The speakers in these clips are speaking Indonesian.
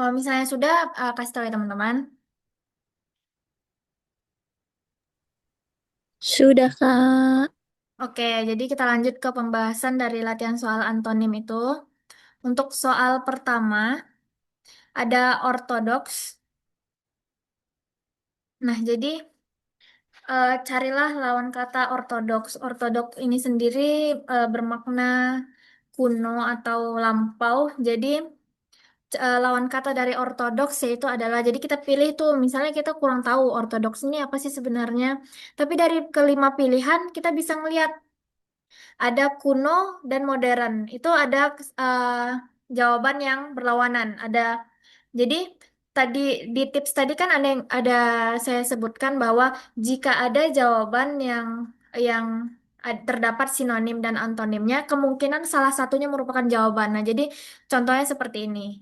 Kalau misalnya sudah, kasih tahu ya teman-teman. Sudah, Kak. Oke, jadi kita lanjut ke pembahasan dari latihan soal antonim itu. Untuk soal pertama, ada ortodoks. Nah, jadi carilah lawan kata ortodoks. Ortodoks ini sendiri bermakna kuno atau lampau. Jadi lawan kata dari ortodoks yaitu adalah, jadi kita pilih tuh, misalnya kita kurang tahu ortodoks ini apa sih sebenarnya. Tapi dari kelima pilihan kita bisa ngelihat ada kuno dan modern. Itu ada jawaban yang berlawanan. Jadi tadi di tips tadi kan ada saya sebutkan bahwa jika ada jawaban yang terdapat sinonim dan antonimnya, kemungkinan salah satunya merupakan jawaban. Nah, jadi contohnya seperti ini.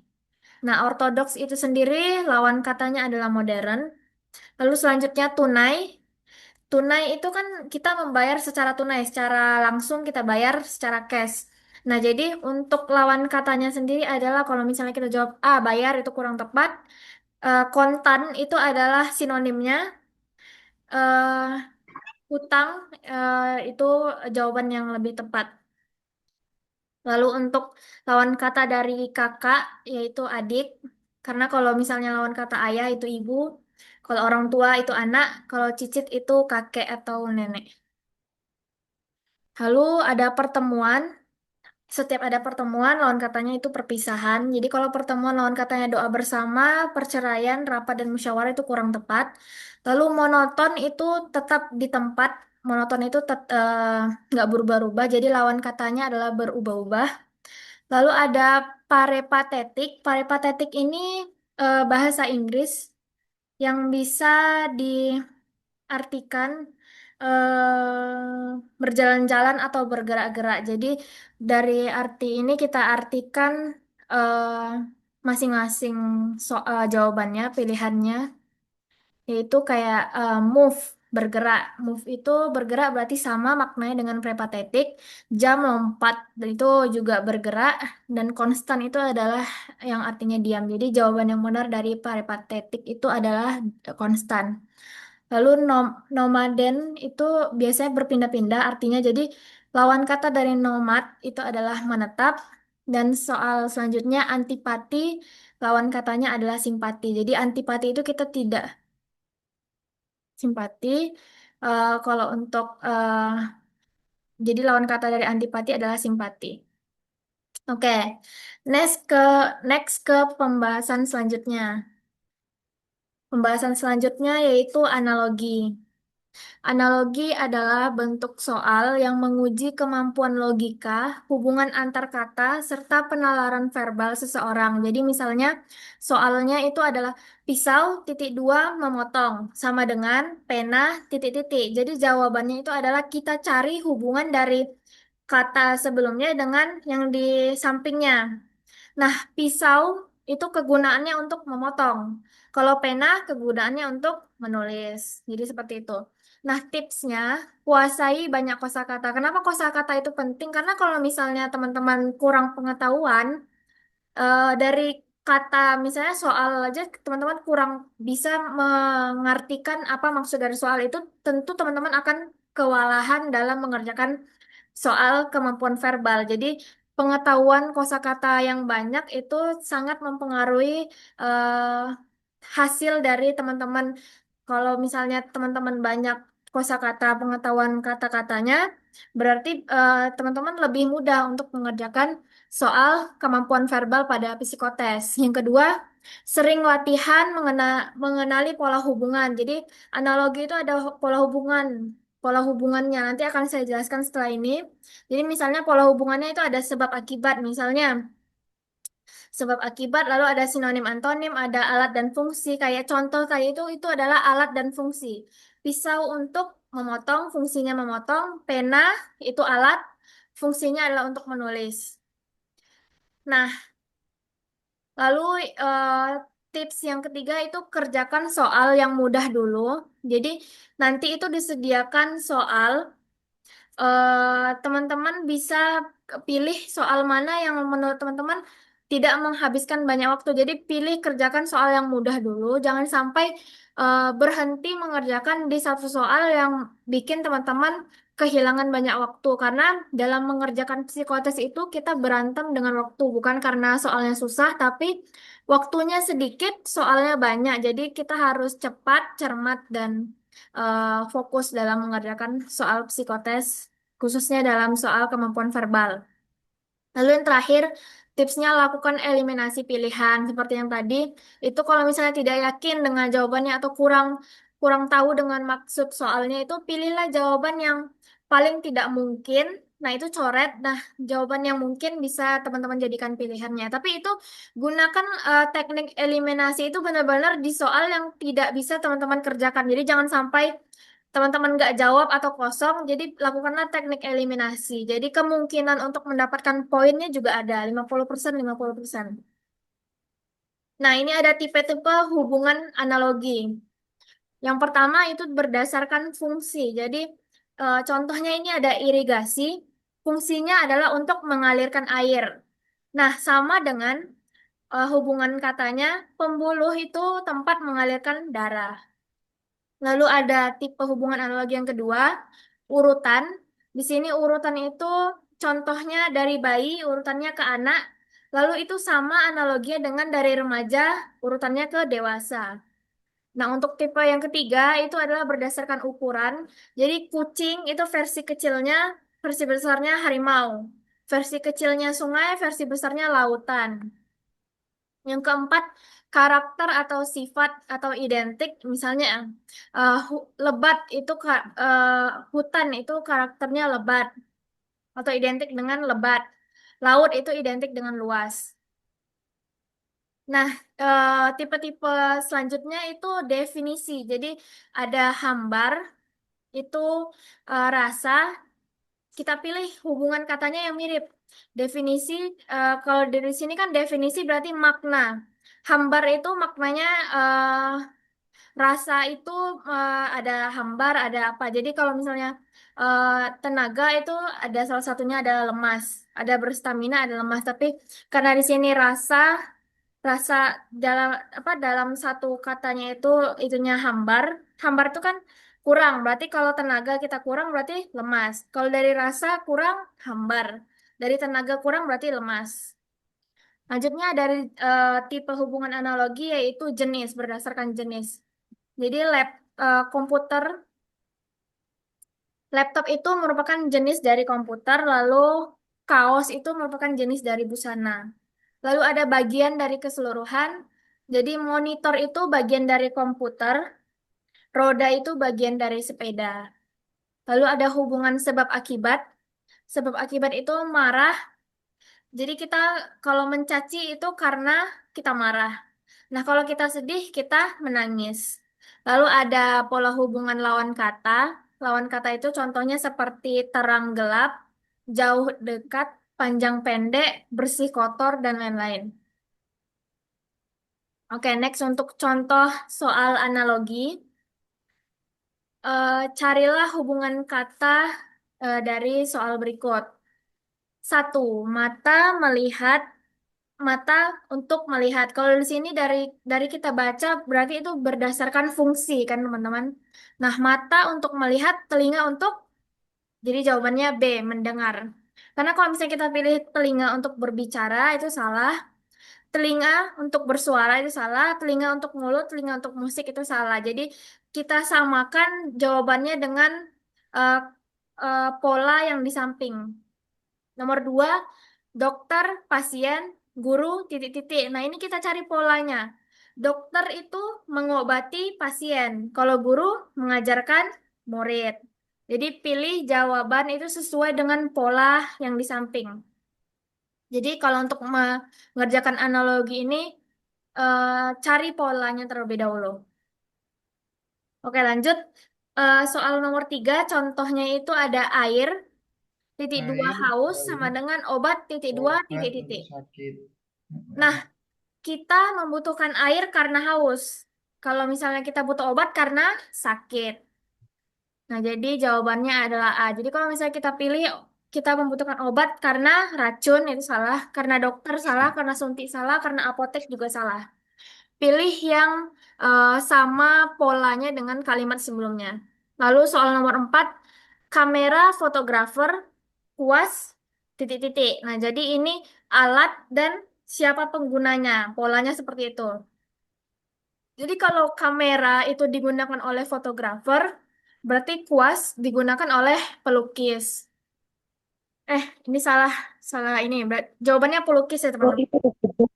Nah, ortodoks itu sendiri lawan katanya adalah modern. Lalu selanjutnya tunai. Tunai itu kan kita membayar secara tunai, secara langsung kita bayar secara cash. Nah, jadi untuk lawan katanya sendiri adalah kalau misalnya kita jawab A, bayar itu kurang tepat. Kontan itu adalah sinonimnya. Hutang itu jawaban yang lebih tepat. Lalu untuk lawan kata dari kakak yaitu adik. Karena kalau misalnya lawan kata ayah itu ibu. Kalau orang tua itu anak. Kalau cicit itu kakek atau nenek. Lalu ada pertemuan. Setiap ada pertemuan, lawan katanya itu perpisahan. Jadi kalau pertemuan lawan katanya doa bersama, perceraian, rapat, dan musyawarah itu kurang tepat. Lalu monoton itu tetap di tempat. Monoton itu nggak berubah-ubah. Jadi lawan katanya adalah berubah-ubah. Lalu ada parepatetik. Parepatetik ini bahasa Inggris yang bisa diartikan berjalan-jalan atau bergerak-gerak. Jadi dari arti ini kita artikan masing-masing jawabannya, pilihannya, yaitu kayak move, bergerak. Move itu bergerak berarti sama maknanya dengan prepatetik. Jam, lompat, dan itu juga bergerak. Dan konstan itu adalah yang artinya diam. Jadi jawaban yang benar dari prepatetik itu adalah konstan. Lalu nomaden itu biasanya berpindah-pindah artinya. Jadi lawan kata dari nomad itu adalah menetap. Dan soal selanjutnya antipati, lawan katanya adalah simpati. Jadi antipati itu kita tidak simpati. Kalau untuk jadi lawan kata dari antipati adalah simpati. Oke, next ke next ke pembahasan selanjutnya. Pembahasan selanjutnya yaitu analogi. Analogi adalah bentuk soal yang menguji kemampuan logika, hubungan antar kata, serta penalaran verbal seseorang. Jadi misalnya soalnya itu adalah pisau titik dua memotong sama dengan pena titik titik. Jadi jawabannya itu adalah kita cari hubungan dari kata sebelumnya dengan yang di sampingnya. Nah, pisau itu kegunaannya untuk memotong. Kalau pena kegunaannya untuk menulis. Jadi seperti itu. Nah, tipsnya kuasai banyak kosakata. Kenapa kosakata itu penting? Karena kalau misalnya teman-teman kurang pengetahuan dari kata, misalnya soal aja teman-teman kurang bisa mengartikan apa maksud dari soal itu, tentu teman-teman akan kewalahan dalam mengerjakan soal kemampuan verbal. Jadi pengetahuan kosakata yang banyak itu sangat mempengaruhi eh, hasil dari teman-teman. Kalau misalnya teman-teman banyak kosakata pengetahuan kata-katanya, berarti teman-teman lebih mudah untuk mengerjakan soal kemampuan verbal pada psikotes. Yang kedua, sering latihan mengenali pola hubungan. Jadi analogi itu ada pola hubungan. Pola hubungannya nanti akan saya jelaskan setelah ini. Jadi misalnya pola hubungannya itu ada sebab akibat. Misalnya sebab akibat, lalu ada sinonim antonim, ada alat dan fungsi. Kayak contoh kayak itu adalah alat dan fungsi. Pisau untuk memotong, fungsinya memotong. Pena itu alat, fungsinya adalah untuk menulis. Nah, lalu eh, tips yang ketiga itu kerjakan soal yang mudah dulu. Jadi nanti itu disediakan soal, teman-teman bisa pilih soal mana yang menurut teman-teman tidak menghabiskan banyak waktu. Jadi pilih kerjakan soal yang mudah dulu. Jangan sampai berhenti mengerjakan di satu soal yang bikin teman-teman kehilangan banyak waktu. Karena dalam mengerjakan psikotes itu kita berantem dengan waktu. Bukan karena soalnya susah, tapi waktunya sedikit, soalnya banyak. Jadi kita harus cepat, cermat, dan fokus dalam mengerjakan soal psikotes, khususnya dalam soal kemampuan verbal. Lalu yang terakhir, tipsnya lakukan eliminasi pilihan. Seperti yang tadi, itu kalau misalnya tidak yakin dengan jawabannya atau kurang kurang tahu dengan maksud soalnya itu, pilihlah jawaban yang paling tidak mungkin. Nah, itu coret. Nah, jawaban yang mungkin bisa teman-teman jadikan pilihannya. Tapi itu gunakan teknik eliminasi itu benar-benar di soal yang tidak bisa teman-teman kerjakan. Jadi jangan sampai teman-teman nggak jawab atau kosong, jadi lakukanlah teknik eliminasi. Jadi kemungkinan untuk mendapatkan poinnya juga ada 50%, 50%. Nah, ini ada tipe-tipe hubungan analogi. Yang pertama itu berdasarkan fungsi. Jadi contohnya ini ada irigasi. Fungsinya adalah untuk mengalirkan air. Nah, sama dengan hubungan katanya, pembuluh itu tempat mengalirkan darah. Lalu ada tipe hubungan analogi yang kedua, urutan. Di sini urutan itu contohnya dari bayi, urutannya ke anak. Lalu itu sama analoginya dengan dari remaja, urutannya ke dewasa. Nah, untuk tipe yang ketiga itu adalah berdasarkan ukuran. Jadi kucing itu versi kecilnya, versi besarnya harimau. Versi kecilnya sungai, versi besarnya lautan. Yang keempat, karakter atau sifat atau identik, misalnya lebat itu hutan itu karakternya lebat atau identik dengan lebat. Laut itu identik dengan luas. Nah, tipe-tipe selanjutnya itu definisi. Jadi ada hambar itu rasa. Kita pilih hubungan katanya yang mirip. Definisi, kalau dari sini kan definisi berarti makna. Hambar itu maknanya rasa itu ada hambar, ada apa. Jadi kalau misalnya eh, tenaga itu ada salah satunya adalah lemas, ada berstamina, ada lemas. Tapi karena di sini rasa, rasa dalam apa dalam satu katanya itu itunya hambar. Hambar itu kan kurang, berarti kalau tenaga kita kurang berarti lemas. Kalau dari rasa kurang, hambar. Dari tenaga kurang berarti lemas. Lanjutnya dari tipe hubungan analogi yaitu jenis, berdasarkan jenis. Jadi komputer, laptop itu merupakan jenis dari komputer, lalu kaos itu merupakan jenis dari busana. Lalu ada bagian dari keseluruhan. Jadi monitor itu bagian dari komputer, roda itu bagian dari sepeda. Lalu ada hubungan sebab akibat. Sebab akibat itu marah. Jadi kita kalau mencaci itu karena kita marah. Nah, kalau kita sedih, kita menangis. Lalu ada pola hubungan lawan kata. Lawan kata itu contohnya seperti terang gelap, jauh dekat, panjang pendek, bersih kotor, dan lain-lain. Oke, next untuk contoh soal analogi. Carilah hubungan kata dari soal berikut. Satu, mata melihat, mata untuk melihat. Kalau di sini dari kita baca berarti itu berdasarkan fungsi kan teman-teman. Nah, mata untuk melihat, telinga untuk, jadi jawabannya B, mendengar. Karena kalau misalnya kita pilih telinga untuk berbicara itu salah, telinga untuk bersuara itu salah, telinga untuk mulut, telinga untuk musik itu salah. Jadi kita samakan jawabannya dengan eh, pola yang di samping. Nomor dua, dokter, pasien, guru, titik-titik. Nah, ini kita cari polanya. Dokter itu mengobati pasien. Kalau guru mengajarkan murid. Jadi pilih jawaban itu sesuai dengan pola yang di samping. Jadi kalau untuk mengerjakan analogi ini, cari polanya terlebih dahulu. Oke, lanjut. Soal nomor tiga, contohnya itu ada air, titik dua Air, haus, sama air, dengan obat, titik dua, obat titik titik. untuk sakit. Nah, Mm-mm. kita membutuhkan air karena haus. Kalau misalnya kita butuh obat karena sakit. Nah, jadi jawabannya adalah A. Jadi kalau misalnya kita pilih kita membutuhkan obat karena racun itu salah, karena dokter salah, karena suntik salah, karena apotek juga salah. Pilih yang sama polanya dengan kalimat sebelumnya. Lalu soal nomor 4, kamera fotografer, kuas, titik-titik. Nah, jadi ini alat dan siapa penggunanya. Polanya seperti itu. Jadi kalau kamera itu digunakan oleh fotografer, berarti kuas digunakan oleh pelukis. Ini salah, salah ini. Jawabannya pelukis ya, Oh, teman-teman. itu betul.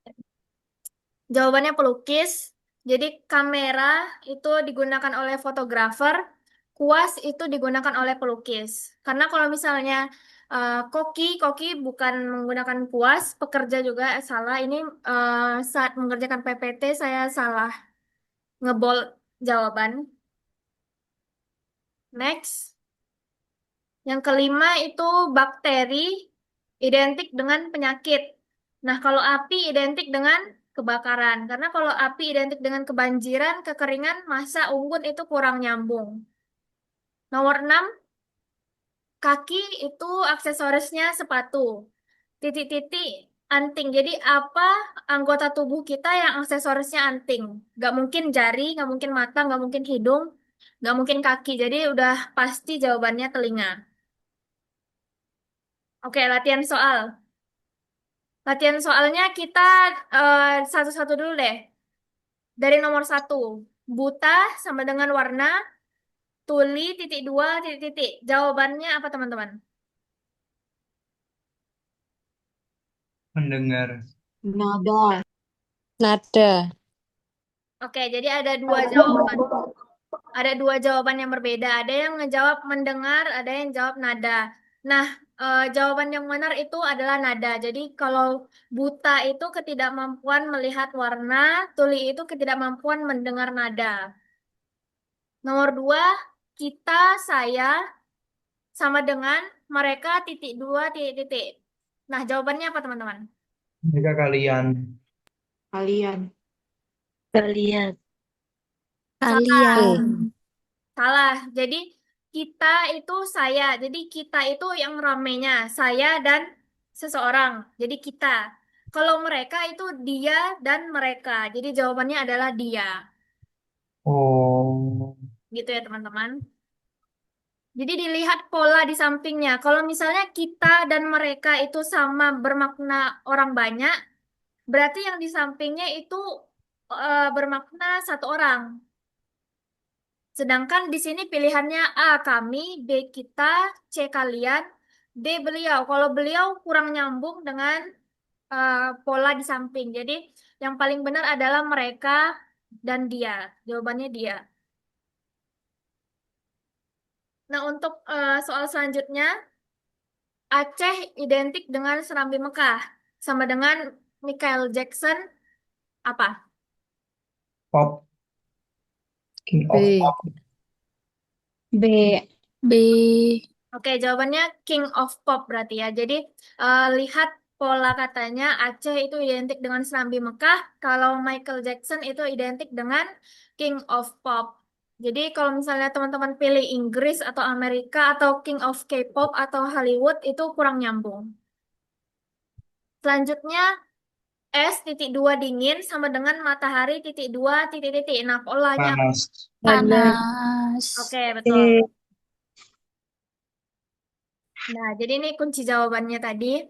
Jawabannya pelukis. Jadi kamera itu digunakan oleh fotografer, kuas itu digunakan oleh pelukis. Karena kalau misalnya koki bukan menggunakan kuas, pekerja juga salah. Ini saat mengerjakan PPT saya salah ngebol jawaban. Next. Yang kelima itu bakteri identik dengan penyakit. Nah, kalau api identik dengan kebakaran. Karena kalau api identik dengan kebanjiran, kekeringan, masa unggun itu kurang nyambung. Nomor 6, kaki itu aksesorisnya sepatu. Titik-titik anting. Jadi apa anggota tubuh kita yang aksesorisnya anting? Gak mungkin jari, gak mungkin mata, gak mungkin hidung, gak mungkin kaki. Jadi udah pasti jawabannya telinga. Oke, latihan soal. Latihan soalnya kita satu-satu dulu deh. Dari nomor 1, buta sama dengan warna, tuli, titik dua, titik titik. Jawabannya apa teman-teman? Mendengar. Nada. Nada. Oke, jadi ada dua jawaban. Ada dua jawaban yang berbeda. Ada yang ngejawab mendengar, ada yang jawab nada. Nah, jawaban yang benar itu adalah nada. Jadi kalau buta itu ketidakmampuan melihat warna, tuli itu ketidakmampuan mendengar nada. Nomor 2, kita, saya, sama dengan mereka titik dua titik titik. Nah, jawabannya apa teman-teman? Mereka kalian. Kalian. Kalian. Salah, Kalian. salah. Jadi kita itu saya. Jadi kita itu yang ramenya, saya dan seseorang. Jadi kita. Kalau mereka itu dia dan mereka. Jadi jawabannya adalah dia. Oh, Gitu ya teman-teman. Jadi dilihat pola di sampingnya. Kalau misalnya kita dan mereka itu sama bermakna orang banyak, berarti yang di sampingnya itu bermakna satu orang. Sedangkan di sini pilihannya A kami, B kita, C kalian, D beliau. Kalau beliau kurang nyambung dengan pola di samping. Jadi yang paling benar adalah mereka dan dia. Jawabannya dia. Nah, untuk soal selanjutnya, Aceh identik dengan Serambi Mekah. Sama dengan Michael Jackson apa? pop. King of B. pop. B. B. Oke, jawabannya King of Pop berarti ya. Jadi lihat pola katanya Aceh itu identik dengan Serambi Mekah, kalau Michael Jackson itu identik dengan King of Pop. Jadi kalau misalnya teman-teman pilih Inggris atau Amerika atau King of K-pop atau Hollywood itu kurang nyambung. Selanjutnya S titik dua dingin sama dengan matahari titik dua titik titik. Nah, polanya Panas. Panas. oke betul. Nah, jadi ini kunci jawabannya tadi.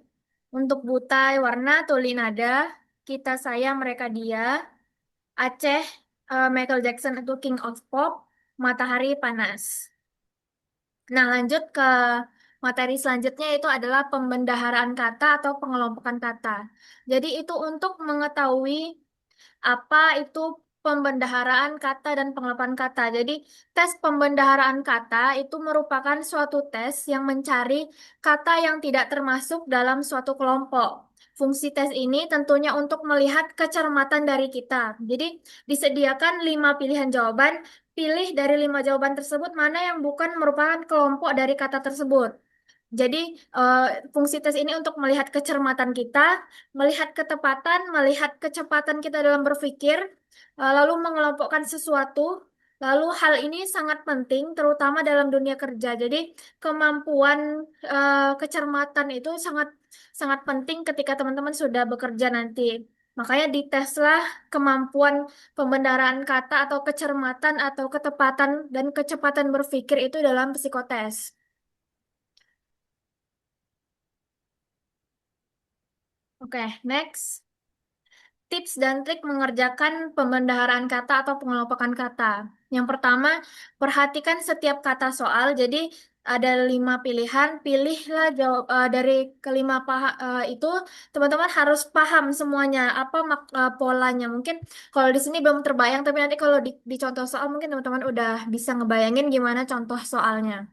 Untuk buta warna tuli nada, kita saya mereka dia, Aceh Michael Jackson itu King of Pop, matahari panas. Nah, lanjut ke materi selanjutnya itu adalah pembendaharaan kata atau pengelompokan kata. Jadi itu untuk mengetahui apa itu pembendaharaan kata dan pengelompokan kata. Jadi, tes pembendaharaan kata itu merupakan suatu tes yang mencari kata yang tidak termasuk dalam suatu kelompok. Fungsi tes ini tentunya untuk melihat kecermatan dari kita. Jadi, disediakan 5 pilihan jawaban. Pilih dari 5 jawaban tersebut mana yang bukan merupakan kelompok dari kata tersebut. Jadi, eh, fungsi tes ini untuk melihat kecermatan kita, melihat ketepatan, melihat kecepatan kita dalam berpikir, lalu mengelompokkan sesuatu, Lalu hal ini sangat penting terutama dalam dunia kerja. Jadi kemampuan kecermatan itu sangat sangat penting ketika teman-teman sudah bekerja nanti. Makanya diteslah kemampuan pembendaharaan kata atau kecermatan atau ketepatan dan kecepatan berpikir itu dalam psikotes. Oke, next. Tips dan trik mengerjakan pembendaharaan kata atau pengelompokan kata. Yang pertama, perhatikan setiap kata soal. Jadi ada 5 pilihan, pilihlah jawab dari kelima itu teman-teman harus paham semuanya apa polanya. Mungkin kalau di sini belum terbayang, tapi nanti kalau di contoh soal mungkin teman-teman udah bisa ngebayangin gimana contoh soalnya.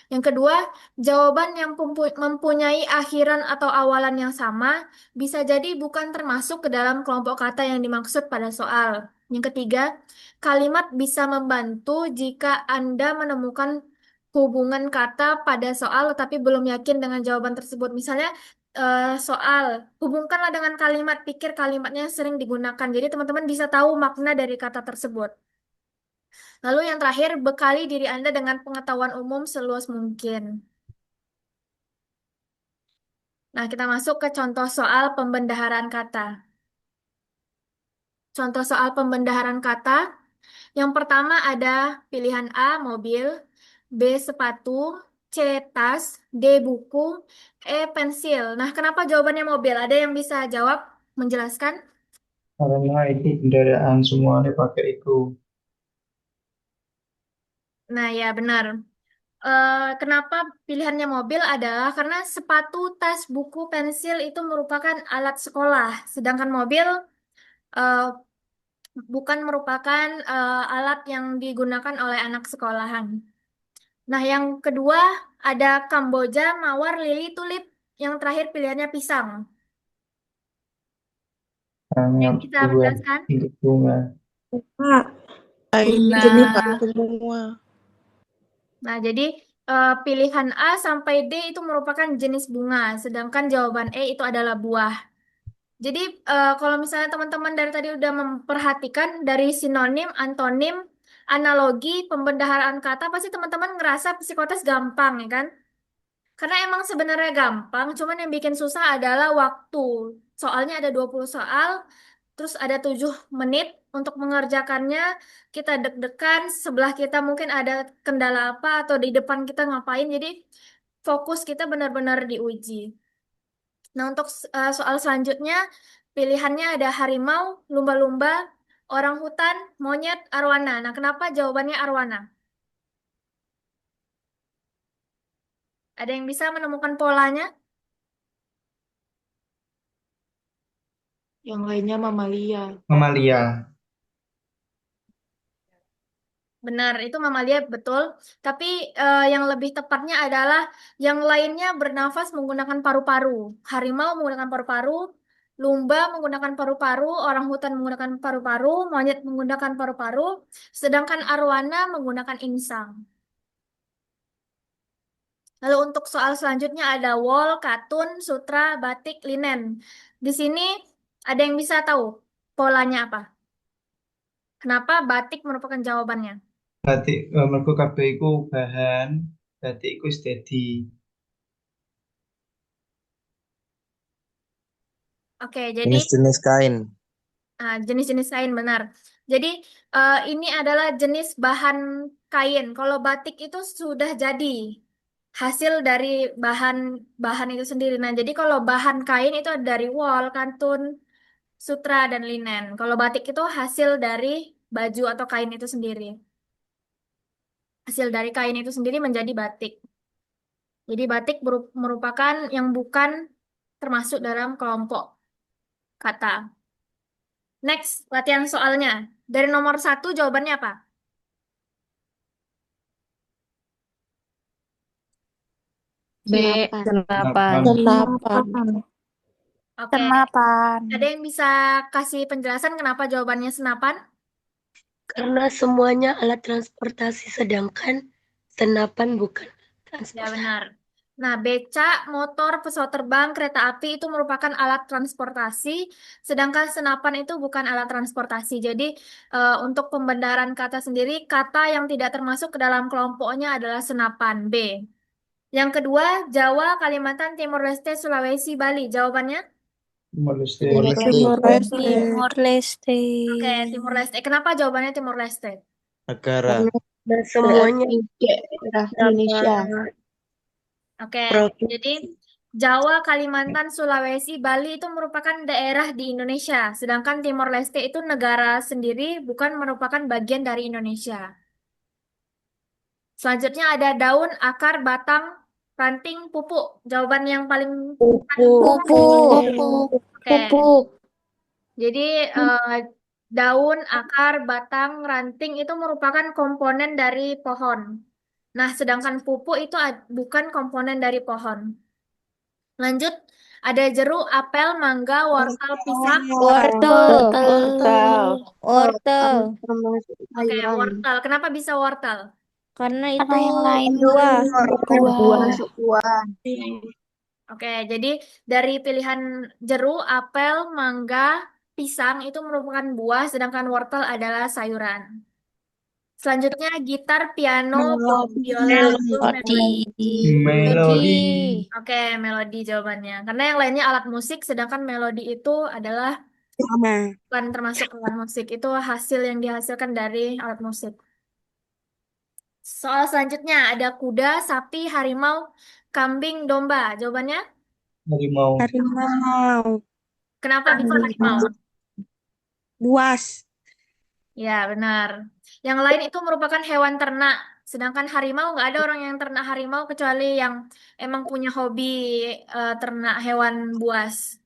Yang kedua, jawaban yang mempunyai akhiran atau awalan yang sama bisa jadi bukan termasuk ke dalam kelompok kata yang dimaksud pada soal. Yang ketiga, kalimat bisa membantu jika Anda menemukan hubungan kata pada soal tetapi belum yakin dengan jawaban tersebut. Misalnya, soal, hubungkanlah dengan kalimat, pikir kalimatnya yang sering digunakan. Jadi teman-teman bisa tahu makna dari kata tersebut. Lalu yang terakhir, bekali diri Anda dengan pengetahuan umum seluas mungkin. Nah, kita masuk ke contoh soal pembendaharaan kata. Contoh soal pembendaharaan kata, yang pertama ada pilihan A, mobil, B, sepatu, C, tas, D, buku, E, pensil. Nah, kenapa jawabannya mobil? Ada yang bisa jawab, menjelaskan? Karena itu kendaraan semuanya pakai itu. Nah, ya benar. Kenapa pilihannya mobil adalah karena sepatu, tas, buku, pensil itu merupakan alat sekolah, sedangkan mobil eh, bukan merupakan alat yang digunakan oleh anak sekolahan. Nah, yang kedua ada Kamboja, mawar, lili, tulip. Yang terakhir pilihannya pisang. Hanya Yang bisa buah menjelaskan? untuk bunga. Kak, ini jenis apa Bunga. semua? Nah, jadi pilihan A sampai D itu merupakan jenis bunga, sedangkan jawaban E itu adalah buah. Jadi kalau misalnya teman-teman dari tadi udah memperhatikan dari sinonim, antonim, analogi, pembendaharaan kata, pasti teman-teman ngerasa psikotes gampang, ya kan? Karena emang sebenarnya gampang, cuman yang bikin susah adalah waktu. Soalnya ada 20 soal, terus ada 7 menit untuk mengerjakannya. Kita deg-degan, sebelah kita mungkin ada kendala apa, atau di depan kita ngapain. Jadi fokus kita benar-benar diuji. Nah, untuk soal selanjutnya, pilihannya ada harimau, lumba-lumba, orang hutan, monyet, arwana. Nah, kenapa jawabannya arwana? Ada yang bisa menemukan polanya? Yang lainnya mamalia. Mamalia. Benar, itu mamalia betul. Tapi yang lebih tepatnya adalah yang lainnya bernafas menggunakan paru-paru. Harimau menggunakan paru-paru, lumba menggunakan paru-paru, orang hutan menggunakan paru-paru, monyet menggunakan paru-paru, sedangkan arwana menggunakan insang. Lalu untuk soal selanjutnya ada wol, katun, sutra, batik, linen. Di sini ada yang bisa tahu polanya apa? Kenapa batik merupakan jawabannya? Batik, mergo kabeh iku bahan, batik iku steady. Oke, jadi Jenis-jenis kain. jenis-jenis kain benar. Jadi ini adalah jenis bahan kain. Kalau batik itu sudah jadi hasil dari bahan bahan itu sendiri. Nah, jadi kalau bahan kain itu dari wol, kantun, sutra, dan linen. Kalau batik itu hasil dari baju atau kain itu sendiri. Hasil dari kain itu sendiri menjadi batik. Jadi batik merupakan yang bukan termasuk dalam kelompok kata. Next, latihan soalnya. Dari nomor 1 jawabannya apa? B. Senapan. Senapan. Oke, Senapan. ada yang bisa kasih penjelasan kenapa jawabannya senapan? Karena semuanya alat transportasi, sedangkan senapan bukan Ya transportasi. benar. Nah, becak, motor, pesawat terbang, kereta api itu merupakan alat transportasi, sedangkan senapan itu bukan alat transportasi. Jadi, untuk pembenaran kata sendiri, kata yang tidak termasuk ke dalam kelompoknya adalah senapan. B. Yang kedua, Jawa, Kalimantan, Timor Leste, Sulawesi, Bali. Jawabannya? Timor Leste. Timor Timor Leste. Leste. Timor Leste. Oke, Timor Leste. Kenapa jawabannya Timor Leste? Negara. Karena semuanya daerah Indonesia. Oke, Provinsi. jadi Jawa, Kalimantan, Sulawesi, Bali itu merupakan daerah di Indonesia, sedangkan Timor Leste itu negara sendiri, bukan merupakan bagian dari Indonesia. Selanjutnya ada daun, akar, batang, ranting, pupuk. Jawaban yang paling bukan Pupuk. Pupuk. oke. Pupuk. Jadi daun, akar, batang, ranting itu merupakan komponen dari pohon. Nah, sedangkan pupuk itu bukan komponen dari pohon. Lanjut, ada jeruk, apel, mangga, wortel, pisang. Wortel. Wortel. Wortel. Termasuk Oke, sayuran. wortel. Kenapa bisa wortel? Karena itu Karena yang lain buah. buah. Masuk buah. Oke, jadi dari pilihan jeruk, apel, mangga, pisang itu merupakan buah, sedangkan wortel adalah sayuran. Selanjutnya gitar, piano, biola, itu melodi. Melodi. Oke, melodi jawabannya. Karena yang lainnya alat musik, sedangkan melodi itu adalah bukan termasuk alat musik. Itu hasil yang dihasilkan dari alat musik. Soal selanjutnya ada kuda, sapi, harimau, kambing, domba. Jawabannya, Harimau. Harimau. kenapa bisa harimau? Buas. Ya, benar. Yang lain itu merupakan hewan ternak. Sedangkan harimau, nggak ada orang yang ternak harimau kecuali yang emang punya hobi ternak hewan buas.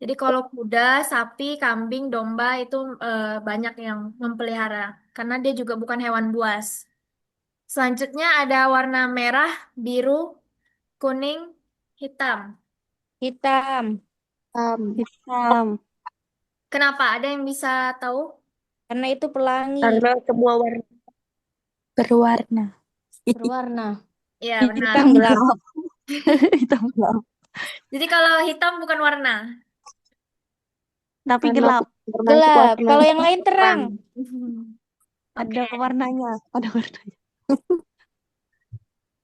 Jadi kalau kuda, sapi, kambing, domba itu banyak yang memelihara. Karena dia juga bukan hewan buas. Selanjutnya ada warna merah, biru, kuning, hitam. Hitam. Hitam. Kenapa? Ada yang bisa tahu? Karena itu pelangi. Karena semua warna Berwarna. Berwarna. Iya, benar. Hitam gelap. hitam gelap. Jadi kalau hitam bukan warna. Tapi gelap. Gelap. Kalau yang lain terang. Ada warnanya. Ada warnanya.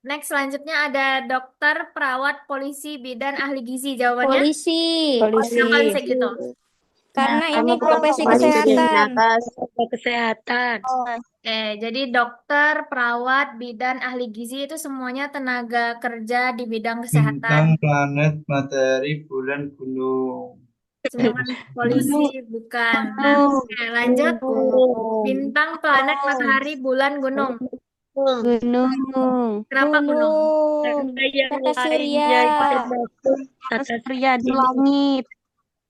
Next, selanjutnya ada dokter, perawat, polisi, bidan, ahli gizi. Jawabannya? Polisi. Kenapa bisa gitu? Karena Nah, ini profesi Paling kesehatan. kesehatan. Oke, jadi dokter, perawat, bidan, ahli gizi itu semuanya tenaga kerja di bidang kesehatan. Bintang, planet, matahari, bulan, gunung. Sedangkan polisi bukan. Nah, oke, lanjut. Bintang, planet, matahari, bulan, gunung. Gunung. Kenapa gunung? Gunung. Yang Tata surya. lainnya itu termasuk tata surya di langit.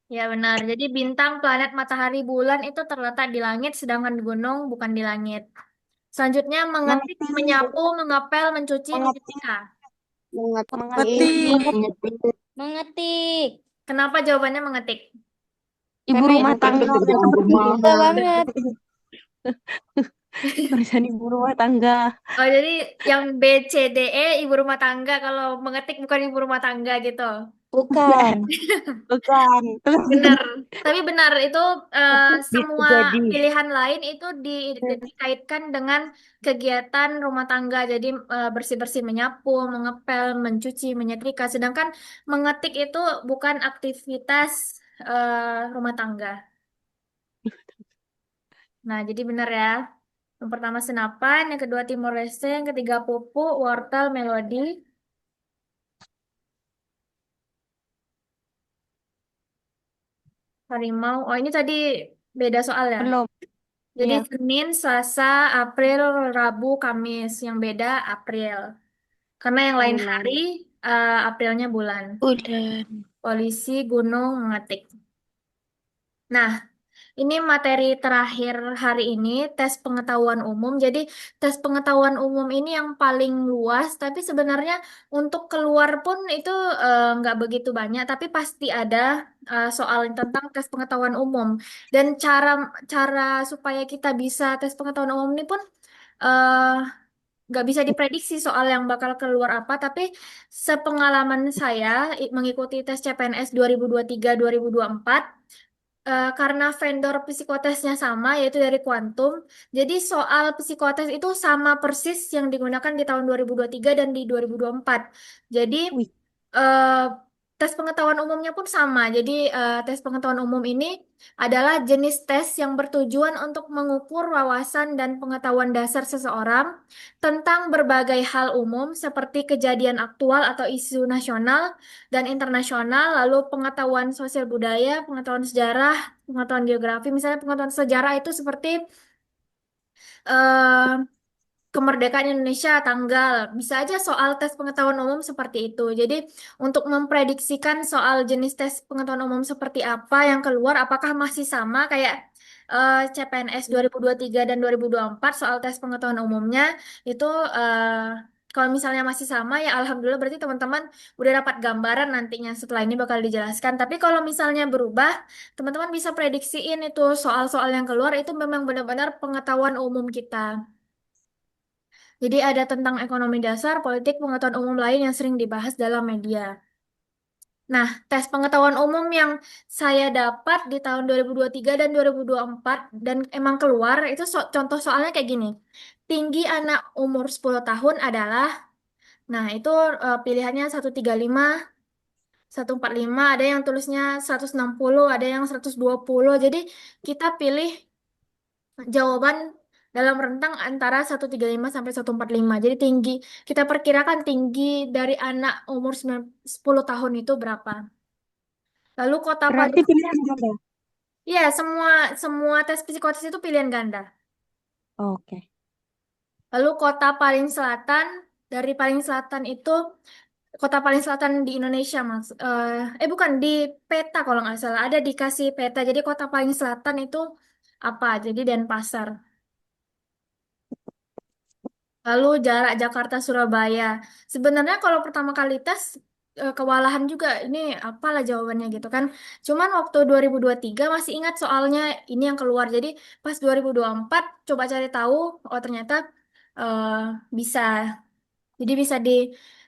Ya benar. Jadi bintang, planet, matahari, bulan itu terletak di langit, sedangkan gunung bukan di langit. Selanjutnya mengetik, menyapu, mengepel, mencuci, menyetrika. Mengetik. Mengetik. Kenapa jawabannya mengetik? Ibu Karena rumah itu tangga. mudah banget. Pekerjaan ibu rumah tangga. Oh, jadi yang B, C, D, E ibu rumah tangga, kalau mengetik bukan ibu rumah tangga gitu. Bukan. Bukan. Benar. Tapi benar itu semua jadi. pilihan lain itu dikaitkan dengan kegiatan rumah tangga. Jadi bersih-bersih, menyapu, mengepel, mencuci, menyetrika. Sedangkan mengetik itu bukan aktivitas rumah tangga. Nah, jadi benar ya. Yang pertama senapan, yang kedua Timor Leste, yang ketiga pupuk, wortel, melodi. Harimau. Oh, ini tadi beda soal ya. Belum. Jadi Iya. Senin, Selasa, April, Rabu, Kamis. Yang beda April. Karena yang lain hari, Aprilnya bulan. Bulan. Polisi, gunung, mengetik. Nah, ini materi terakhir hari ini, tes pengetahuan umum. Jadi, tes pengetahuan umum ini yang paling luas, tapi sebenarnya untuk keluar pun itu nggak begitu banyak, tapi pasti ada soal tentang tes pengetahuan umum. Dan cara cara supaya kita bisa tes pengetahuan umum ini pun eh, nggak bisa diprediksi soal yang bakal keluar apa, tapi sepengalaman saya mengikuti tes CPNS 2023-2024, karena vendor psikotesnya sama, yaitu dari Quantum, jadi soal psikotes itu sama persis yang digunakan di tahun 2023 dan di 2024. Jadi Wih, eh, tes pengetahuan umumnya pun sama. Jadi tes pengetahuan umum ini adalah jenis tes yang bertujuan untuk mengukur wawasan dan pengetahuan dasar seseorang tentang berbagai hal umum seperti kejadian aktual atau isu nasional dan internasional, lalu pengetahuan sosial budaya, pengetahuan sejarah, pengetahuan geografi. Misalnya pengetahuan sejarah itu seperti eh, kemerdekaan Indonesia tanggal. Bisa aja soal tes pengetahuan umum seperti itu. Jadi untuk memprediksikan soal jenis tes pengetahuan umum seperti apa yang keluar, apakah masih sama kayak CPNS 2023 dan 2024 soal tes pengetahuan umumnya, itu kalau misalnya masih sama ya alhamdulillah berarti teman-teman udah dapat gambaran nantinya setelah ini bakal dijelaskan. Tapi kalau misalnya berubah, teman-teman bisa prediksiin itu soal-soal yang keluar itu memang benar-benar pengetahuan umum kita. Jadi ada tentang ekonomi dasar, politik, pengetahuan umum lain yang sering dibahas dalam media. Nah, tes pengetahuan umum yang saya dapat di tahun 2023 dan 2024 dan emang keluar itu contoh soalnya kayak gini. Tinggi anak umur 10 tahun adalah, nah itu pilihannya 135, 145, ada yang tulisnya 160, ada yang 120. Jadi kita pilih jawaban dalam rentang antara 135 sampai 145. Jadi tinggi, kita perkirakan tinggi dari anak umur 10 tahun itu berapa. Lalu kota berarti paling, pilihan ganda. ya semua semua tes psikotes itu pilihan ganda. Oke. Lalu kota paling selatan, dari paling selatan itu kota paling selatan di Indonesia mas, bukan di peta kalau nggak salah ada dikasih peta. Jadi kota paling selatan itu apa? Jadi Denpasar. Lalu jarak Jakarta-Surabaya. Sebenarnya kalau pertama kali tes kewalahan juga ini apalah jawabannya gitu kan. Cuman waktu 2023 masih ingat soalnya ini yang keluar. Jadi pas 2024 coba cari tahu, oh ternyata eh, bisa. Jadi bisa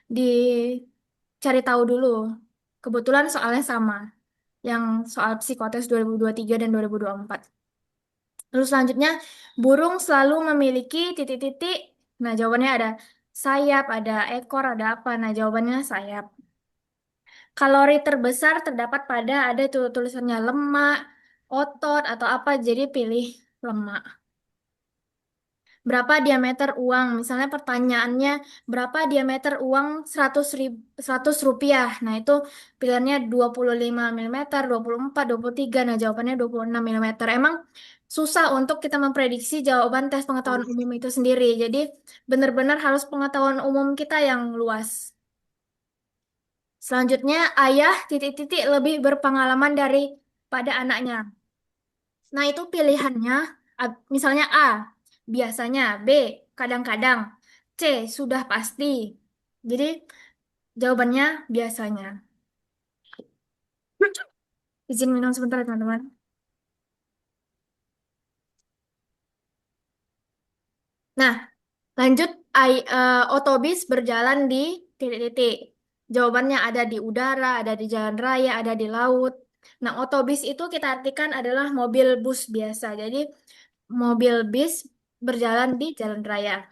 dicari tahu dulu. Kebetulan soalnya sama yang soal psikotes 2023 dan 2024. Lalu selanjutnya, burung selalu memiliki titik-titik. Nah, jawabannya ada sayap, ada ekor, ada apa? Nah, jawabannya sayap. Kalori terbesar terdapat pada ada tuh tulisannya lemak, otot, atau apa. Jadi pilih lemak. Berapa diameter uang? Misalnya pertanyaannya, berapa diameter uang 100 rupiah? Nah, itu pilihannya 25 mm, 24, 23. Nah, jawabannya 26 mm. Emang susah untuk kita memprediksi jawaban tes pengetahuan umum itu sendiri. Jadi, benar-benar harus pengetahuan umum kita yang luas. Selanjutnya, ayah titik-titik lebih berpengalaman daripada anaknya. Nah, itu pilihannya, misalnya A, biasanya, B, kadang-kadang, C, sudah pasti. Jadi, jawabannya biasanya. Izin minum sebentar ya, teman-teman. Nah, lanjut, otobus berjalan di titik-titik. Jawabannya ada di udara, ada di jalan raya, ada di laut. Nah, otobus itu kita artikan adalah mobil bus biasa. Jadi, mobil bis berjalan di jalan raya.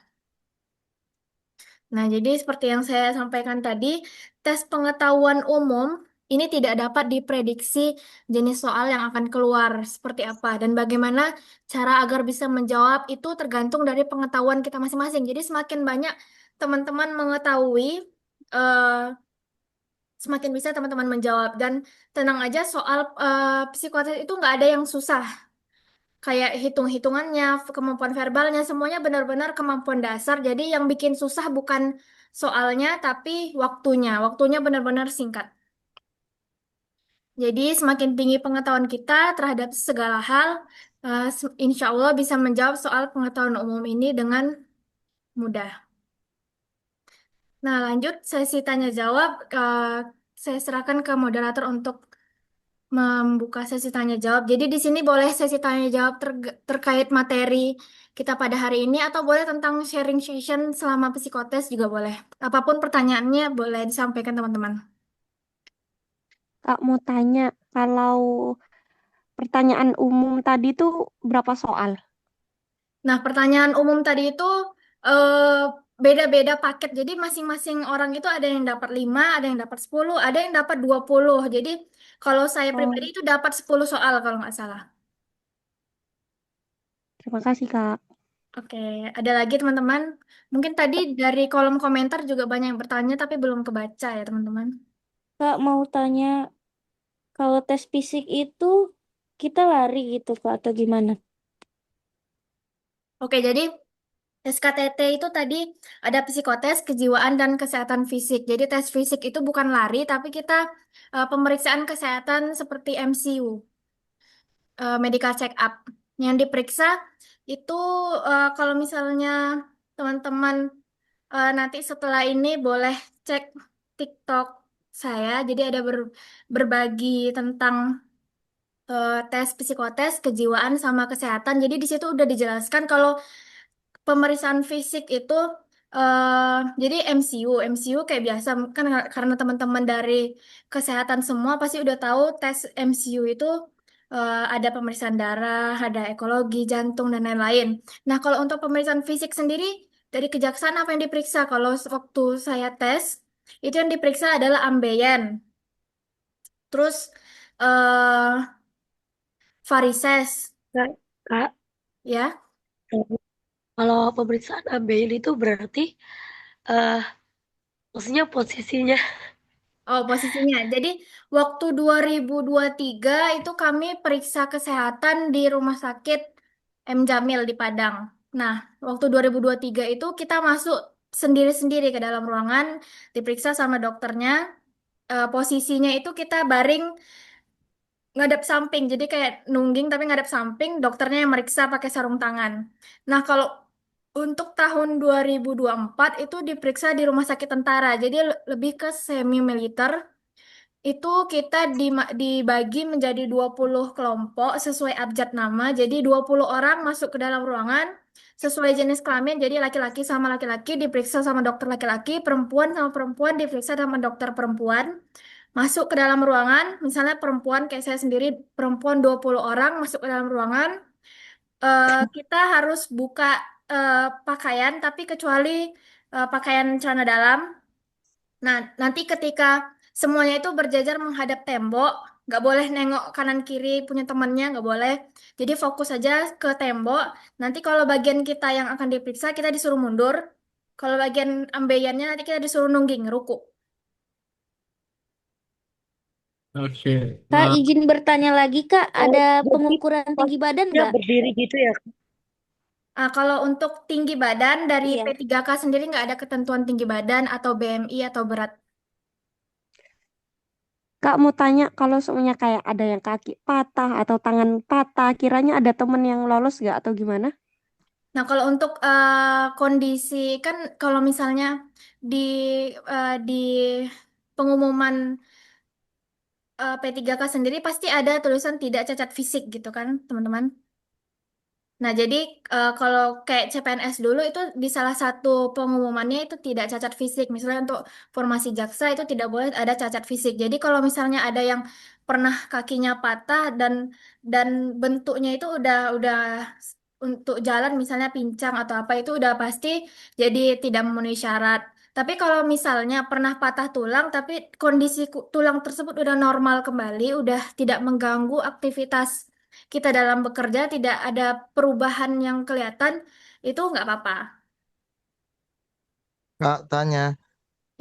Nah, jadi seperti yang saya sampaikan tadi, tes pengetahuan umum ini tidak dapat diprediksi jenis soal yang akan keluar seperti apa dan bagaimana cara agar bisa menjawab itu tergantung dari pengetahuan kita masing-masing. Jadi semakin banyak teman-teman mengetahui, eh, semakin bisa teman-teman menjawab. Dan tenang aja soal psikotes itu nggak ada yang susah. Kayak hitung-hitungannya, kemampuan verbalnya, semuanya benar-benar kemampuan dasar. Jadi yang bikin susah bukan soalnya, tapi waktunya. Waktunya benar-benar singkat. Jadi semakin tinggi pengetahuan kita terhadap segala hal, insya Allah bisa menjawab soal pengetahuan umum ini dengan mudah. Nah, lanjut sesi tanya jawab. Saya serahkan ke moderator untuk membuka sesi tanya jawab. Jadi di sini boleh sesi tanya jawab terkait materi kita pada hari ini atau boleh tentang sharing session selama psikotes juga boleh. Apapun pertanyaannya boleh disampaikan teman-teman. Kak mau tanya, kalau pertanyaan umum tadi tuh berapa soal? Nah, pertanyaan umum tadi itu eh, beda-beda paket. Jadi masing-masing orang itu ada yang dapat 5, ada yang dapat 10, ada yang dapat 20. Jadi kalau saya pribadi Oh, itu dapat 10 soal kalau nggak salah. terima kasih Kak. Oke, ada lagi teman-teman. Mungkin tadi dari kolom komentar juga banyak yang bertanya tapi belum kebaca ya teman-teman. Kak mau tanya, kalau tes fisik itu kita lari gitu Kak atau gimana? Oke, jadi SKTT itu tadi ada psikotes, kejiwaan, dan kesehatan fisik. Jadi tes fisik itu bukan lari, tapi kita pemeriksaan kesehatan seperti MCU, medical check up. Yang diperiksa itu kalau misalnya teman-teman nanti setelah ini boleh cek TikTok saya. Jadi ada berbagi tentang tes psikotes, kejiwaan, sama kesehatan. Jadi di situ udah dijelaskan kalau pemeriksaan fisik itu jadi MCU kayak biasa kan karena teman-teman dari kesehatan semua pasti udah tahu tes MCU itu ada pemeriksaan darah, ada ekologi, jantung dan lain-lain. Nah, kalau untuk pemeriksaan fisik sendiri dari kejaksaan apa yang diperiksa? Kalau waktu saya tes itu yang diperiksa adalah ambeien, terus eh varises, Kak, Kak, ya. kalau pemeriksaan ABN itu berarti eh maksudnya posisinya. Oh, posisinya. Jadi, waktu 2023 itu kami periksa kesehatan di Rumah Sakit M. Jamil di Padang. Nah, waktu 2023 itu kita masuk sendiri-sendiri ke dalam ruangan, diperiksa sama dokternya. Posisinya itu kita baring ngadep samping. Jadi kayak nungging tapi ngadep samping, dokternya yang meriksa pakai sarung tangan. Nah, kalau untuk tahun 2024 itu diperiksa di Rumah Sakit Tentara. Jadi lebih ke semi militer itu kita dibagi menjadi 20 kelompok sesuai abjad nama. Jadi 20 orang masuk ke dalam ruangan sesuai jenis kelamin. Jadi laki-laki sama laki-laki diperiksa sama dokter laki-laki, perempuan sama perempuan diperiksa sama dokter perempuan. Masuk ke dalam ruangan, misalnya perempuan kayak saya sendiri, perempuan 20 orang masuk ke dalam ruangan. Kita harus buka pakaian, tapi kecuali pakaian celana dalam. Nah, nanti ketika semuanya itu berjajar menghadap tembok, nggak boleh nengok kanan kiri punya temannya, nggak boleh. Jadi fokus aja ke tembok. Nanti kalau bagian kita yang akan diperiksa, kita disuruh mundur. Kalau bagian ambeyannya nanti kita disuruh nungging, ruku. Oke. Kak izin bertanya lagi Kak, Oh, ada jadi pengukuran tinggi badan posisinya nggak? berdiri gitu ya? Kalau untuk tinggi badan dari Iya. P3K sendiri nggak ada ketentuan tinggi badan atau BMI atau berat. Kak mau tanya, kalau semuanya kayak ada yang kaki patah atau tangan patah, kiranya ada temen yang lolos gak atau gimana? Nah, kalau untuk kondisi kan kalau misalnya di di pengumuman P3K sendiri pasti ada tulisan tidak cacat fisik gitu kan, teman-teman. Nah, jadi kalau kayak CPNS dulu itu di salah satu pengumumannya itu tidak cacat fisik. Misalnya untuk formasi jaksa itu tidak boleh ada cacat fisik. Jadi kalau misalnya ada yang pernah kakinya patah dan bentuknya itu udah untuk jalan misalnya pincang atau apa itu udah pasti jadi tidak memenuhi syarat. Tapi kalau misalnya pernah patah tulang tapi kondisi tulang tersebut udah normal kembali, udah tidak mengganggu aktivitas kita dalam bekerja tidak ada perubahan yang kelihatan, itu nggak apa-apa. Kak, tanya,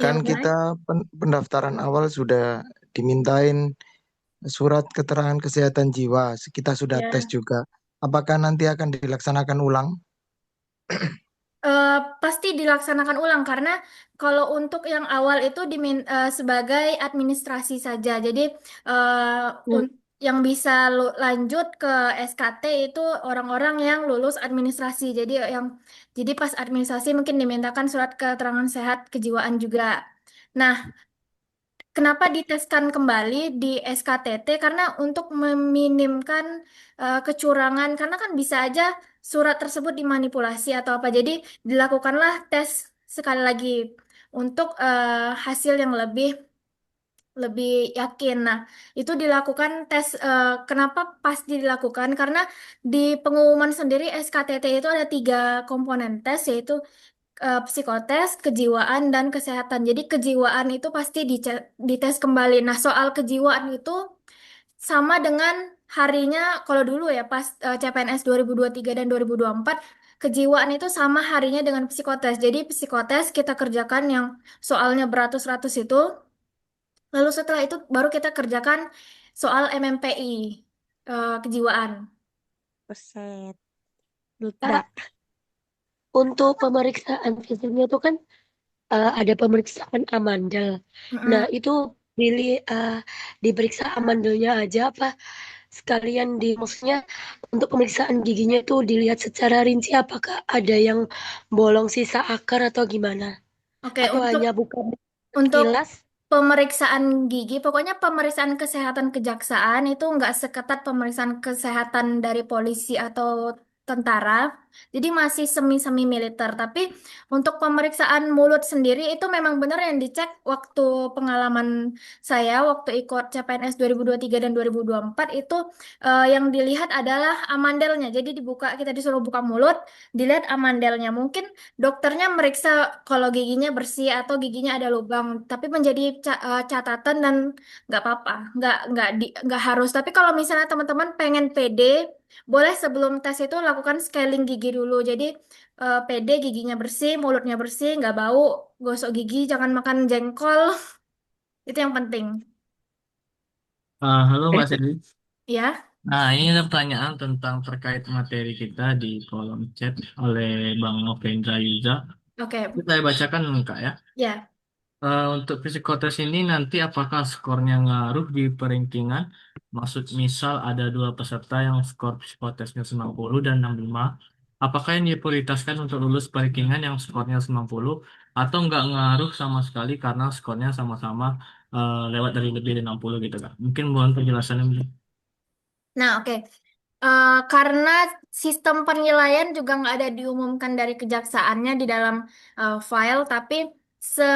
Ya, kan kita boleh. pendaftaran awal sudah dimintain surat keterangan kesehatan jiwa. Kita sudah tes Ya. juga. Apakah nanti akan dilaksanakan ulang? Eh, Pasti dilaksanakan ulang karena kalau untuk yang awal itu sebagai administrasi saja. Jadi Hmm. yang bisa lanjut ke SKT itu orang-orang yang lulus administrasi. Jadi pas administrasi mungkin dimintakan surat keterangan sehat kejiwaan juga. Nah, Kenapa diteskan kembali di SKTT? Karena untuk meminimkan kecurangan, karena kan bisa aja surat tersebut dimanipulasi atau apa. Jadi dilakukanlah tes sekali lagi untuk hasil yang lebih lebih yakin. Nah, itu dilakukan tes. Kenapa pasti dilakukan? Karena di pengumuman sendiri SKTT itu ada 3 komponen tes, yaitu psikotes, kejiwaan, dan kesehatan. Jadi kejiwaan itu pasti dites kembali. Nah, soal kejiwaan itu sama dengan harinya, kalau dulu ya pas CPNS 2023 dan 2024, kejiwaan itu sama harinya dengan psikotes. Jadi psikotes kita kerjakan yang soalnya beratus-ratus itu, lalu setelah itu baru kita kerjakan soal MMPI, kejiwaan. Buset. Kak, Ludak. untuk pemeriksaan fisiknya itu kan ada pemeriksaan amandel. Nah, Mm-mm. itu pilih diperiksa amandelnya aja apa sekalian maksudnya untuk pemeriksaan giginya itu dilihat secara rinci apakah ada yang bolong sisa akar atau gimana? Oke, Atau untuk hanya buka Untuk sekilas? pemeriksaan gigi, pokoknya pemeriksaan kesehatan kejaksaan itu nggak seketat pemeriksaan kesehatan dari polisi atau tentara. Jadi masih semi-semi militer. Tapi untuk pemeriksaan mulut sendiri itu memang benar yang dicek waktu pengalaman saya, waktu ikut CPNS 2023 dan 2024 itu yang dilihat adalah amandelnya. Jadi kita disuruh buka mulut, dilihat amandelnya. Mungkin dokternya meriksa kalau giginya bersih atau giginya ada lubang, tapi menjadi catatan dan nggak apa-apa, nggak harus. Tapi kalau misalnya teman-teman pengen pede, boleh sebelum tes itu lakukan scaling gigi dulu. Jadi pede giginya bersih, mulutnya bersih, nggak bau, gosok gigi, jangan makan jengkol, itu yang penting. Halo Mbak Selvi. Ya, Nah, ini ada pertanyaan tentang terkait materi kita di kolom chat oleh Bang Novendra Yuza. oke, Ini saya bacakan Kak ya. ya. Untuk psikotes ini nanti apakah skornya ngaruh di perankingan? Maksud misal ada dua peserta yang skor psikotesnya 90 dan 65. Apakah yang diprioritaskan untuk lulus perankingan yang skornya 90 atau nggak ngaruh sama sekali karena skornya sama-sama lewat dari lebih dari 60 gitu Kak? Mungkin mohon penjelasannya. Nah, oke. Karena sistem penilaian juga nggak ada diumumkan dari kejaksaannya di dalam file, tapi se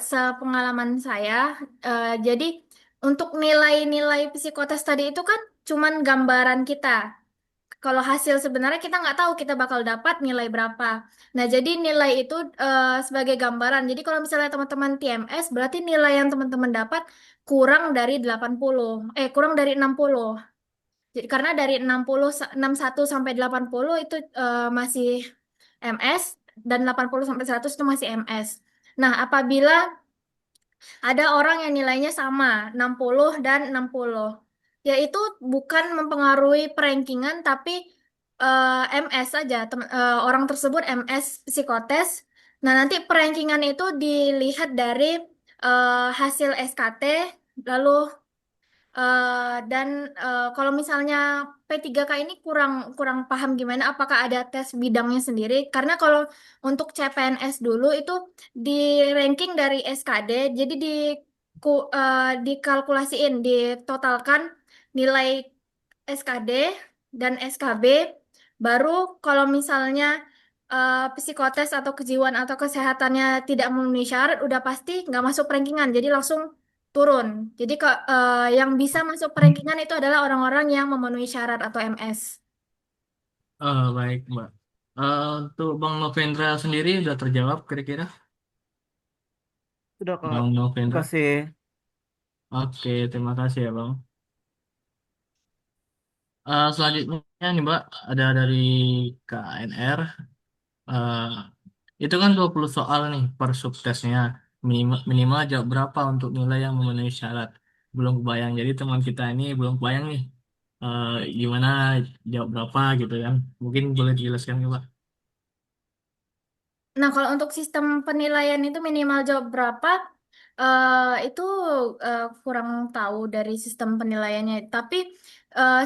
sepengalaman saya, jadi untuk nilai-nilai psikotes tadi itu kan cuman gambaran kita. Kalau hasil sebenarnya kita nggak tahu kita bakal dapat nilai berapa. Nah, jadi nilai itu sebagai gambaran. Jadi kalau misalnya teman-teman TMS, berarti nilai yang teman-teman dapat kurang dari 80, kurang dari 60. Jadi karena dari 61 sampai 80 itu masih MS, dan 80 sampai 100 itu masih MS. Nah, apabila ada orang yang nilainya sama, 60 dan 60, yaitu bukan mempengaruhi perankingan tapi MS saja. Orang tersebut MS psikotes. Nah, nanti perankingan itu dilihat dari hasil SKT, lalu dan kalau misalnya P3K ini kurang kurang paham gimana, apakah ada tes bidangnya sendiri? Karena kalau untuk CPNS dulu itu di ranking dari SKD, jadi dikalkulasiin, ditotalkan nilai SKD dan SKB, baru kalau misalnya psikotes atau kejiwaan atau kesehatannya tidak memenuhi syarat, udah pasti nggak masuk rankingan, jadi langsung turun. Jadi yang bisa masuk rankingan itu adalah orang-orang yang memenuhi syarat atau MS. Baik, Mbak. Untuk Bang Novendra sendiri sudah terjawab kira-kira? Sudah Kak. Bang Terima Novendra. kasih. Oke, terima kasih ya, Bang. Selanjutnya nih, Mbak, ada dari KNR. Eh, itu kan 20 soal nih per subtesnya. Minimal, minimal jawab berapa untuk nilai yang memenuhi syarat. Belum kebayang. Jadi teman kita ini belum kebayang nih. eh, Gimana jawab berapa gitu kan. Mungkin boleh dijelaskan, Mbak. Nah, kalau untuk sistem penilaian itu minimal jawab berapa, itu kurang tahu dari sistem penilaiannya. Tapi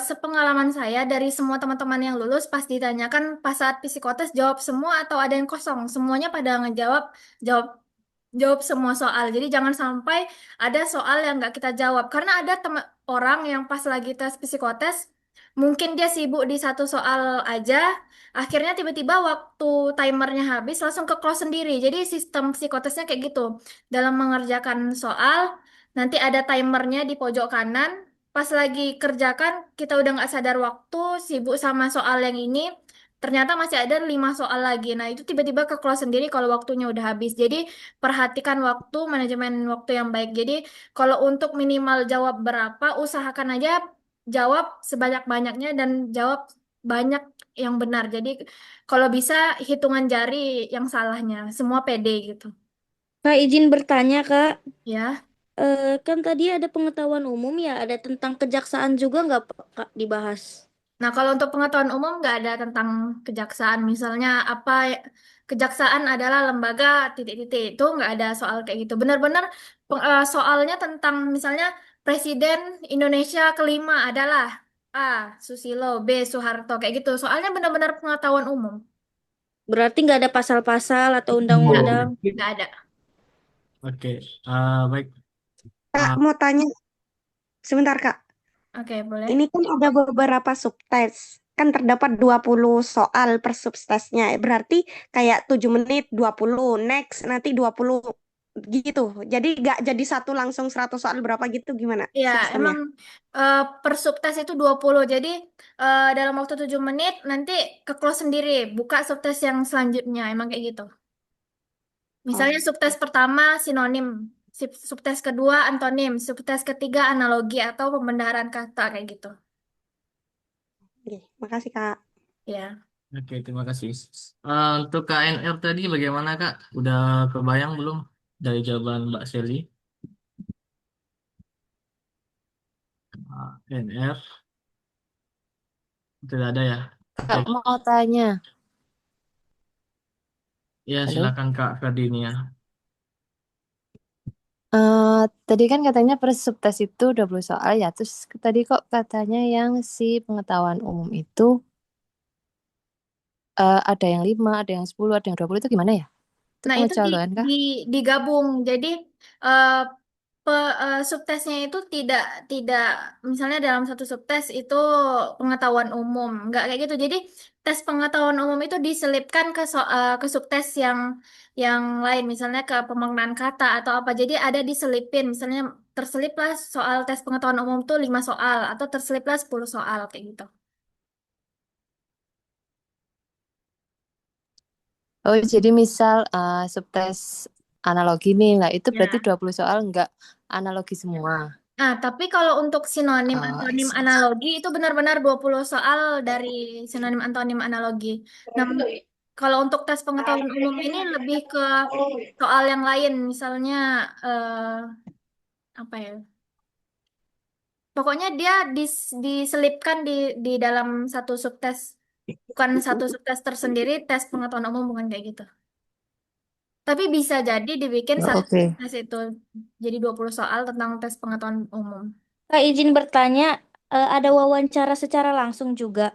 sepengalaman saya dari semua teman-teman yang lulus pas ditanyakan pas saat psikotes jawab semua atau ada yang kosong, semuanya pada ngejawab jawab jawab semua soal. Jadi jangan sampai ada soal yang nggak kita jawab. Karena ada orang yang pas lagi tes psikotes, mungkin dia sibuk di satu soal aja, akhirnya tiba-tiba waktu timernya habis langsung ke close sendiri. Jadi sistem psikotesnya kayak gitu. Dalam mengerjakan soal, nanti ada timernya di pojok kanan. Pas lagi kerjakan, kita udah nggak sadar waktu, sibuk sama soal yang ini. Ternyata masih ada 5 soal lagi. Nah, itu tiba-tiba ke close sendiri kalau waktunya udah habis. Jadi, perhatikan waktu, manajemen waktu yang baik. Jadi, kalau untuk minimal jawab berapa, usahakan aja jawab sebanyak-banyaknya dan jawab banyak yang benar. Jadi, kalau bisa hitungan jari yang salahnya, semua pede gitu. Kak, izin bertanya, Kak. Ya. Kan tadi ada pengetahuan umum ya, ada tentang kejaksaan juga nggak, Kak, dibahas? Nah, kalau untuk pengetahuan umum nggak ada tentang kejaksaan. Misalnya apa kejaksaan adalah lembaga titik-titik itu nggak ada soal kayak gitu. Benar-benar soalnya tentang misalnya Presiden Indonesia kelima adalah A. Susilo, B. Soeharto kayak gitu. Soalnya benar-benar pengetahuan umum. Berarti nggak ada pasal-pasal atau Nggak, undang-undang. nggak ada. Oke, baik. Kak, Ah, mau tanya sebentar, Kak. Oke, boleh. Ini kan ada beberapa subtes. Kan terdapat 20 soal per subtesnya. Berarti kayak 7 menit 20, next nanti 20 gitu. Jadi nggak jadi satu langsung 100 soal berapa gitu gimana Ya, sistemnya? emang per subtes itu 20. Jadi dalam waktu 7 menit nanti ke close sendiri. Buka subtes yang selanjutnya. Emang kayak gitu. Misalnya Oh, subtes pertama sinonim, subtes kedua antonim, subtes ketiga analogi atau pembenaran kata kayak gitu. oke. Makasih, Kak. Ya. oke, terima kasih. Untuk KNR tadi bagaimana Kak? Udah kebayang belum dari jawaban Mbak Seli? KNR tidak ada ya? Oke, Kak mau tanya. ya Halo. silakan Kak Ferdinia. Tadi kan katanya per subtes itu 20 soal ya. Terus tadi kok katanya yang si pengetahuan umum itu ada yang 5, ada yang 10, ada yang 20 itu gimana ya? Itu Nah, itu pengecualian kah? digabung. Jadi eh, subtesnya itu tidak misalnya dalam satu subtes itu pengetahuan umum, nggak kayak gitu. Jadi tes pengetahuan umum itu diselipkan ke subtes yang lain, misalnya ke pemaknaan kata atau apa. Jadi ada diselipin, misalnya terseliplah soal tes pengetahuan umum tuh 5 soal atau terseliplah 10 soal kayak gitu. Oh, jadi misal subtes analogi nih lah, itu berarti Ya. 20 soal nggak analogi semua. Nah, tapi kalau untuk sinonim, Oh, I antonim, see. analogi itu benar-benar 20 soal dari sinonim, antonim, analogi. Nah, kalau untuk tes pengetahuan umum ini lebih ke soal yang lain, misalnya apa ya? Pokoknya dia diselipkan di dalam satu subtes, bukan satu subtes tersendiri, tes pengetahuan umum bukan kayak gitu. Tapi bisa jadi dibikin Oh, satu oke. tes itu jadi 20 soal tentang tes pengetahuan umum. Kak, izin bertanya, ada wawancara secara langsung juga.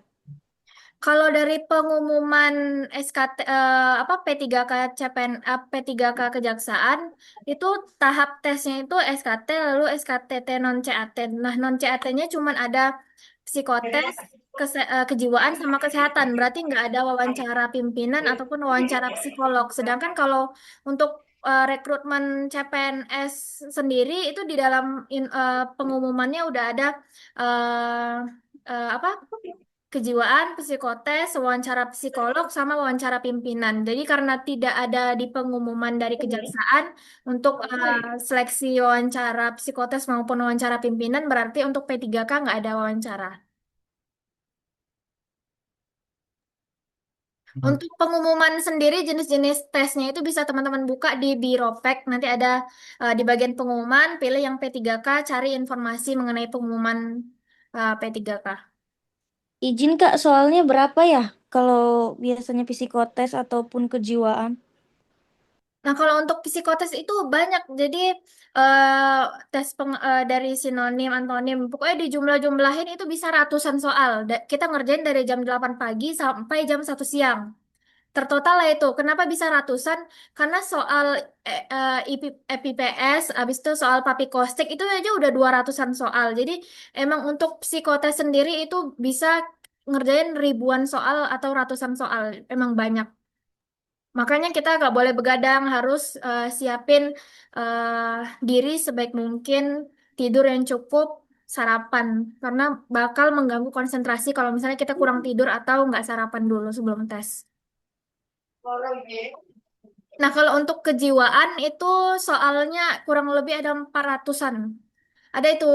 Kalau dari pengumuman SKT apa P3K P3K Kejaksaan itu tahap tesnya itu SKT lalu SKTT non CAT. Nah, non CAT-nya cuma ada psikotes, kejiwaan sama kesehatan. Berarti nggak ada wawancara pimpinan ataupun wawancara psikolog. Sedangkan kalau untuk rekrutmen CPNS sendiri itu di dalam pengumumannya udah ada eh, apa kejiwaan, psikotes, wawancara psikolog, sama wawancara pimpinan. Jadi karena tidak ada di pengumuman dari kejaksaan untuk seleksi wawancara psikotes maupun wawancara pimpinan, berarti untuk P3K nggak ada wawancara. Untuk pengumuman sendiri jenis-jenis tesnya itu bisa teman-teman buka di Biropek. Nanti ada di bagian pengumuman, pilih yang P3K, cari informasi mengenai pengumuman P3K. Izin Kak, soalnya berapa ya kalau biasanya psikotes ataupun kejiwaan? Nah, kalau untuk psikotes itu banyak. Jadi eh, dari sinonim, antonim, pokoknya dijumlah-jumlahin itu bisa ratusan soal. Kita ngerjain dari jam 8 pagi sampai jam 1 siang. Tertotal lah itu. Kenapa bisa ratusan? Karena soal IPPS, habis itu soal papikostik itu aja udah 200-an soal. Jadi emang untuk psikotes sendiri itu bisa ngerjain ribuan soal atau ratusan soal. Emang banyak. Makanya kita nggak boleh begadang, harus siapin diri sebaik mungkin, tidur yang cukup, sarapan. Karena bakal mengganggu konsentrasi kalau misalnya kita kurang tidur atau nggak sarapan dulu sebelum tes. Nah, kalau untuk kejiwaan itu soalnya kurang lebih ada 400-an. Ada itu,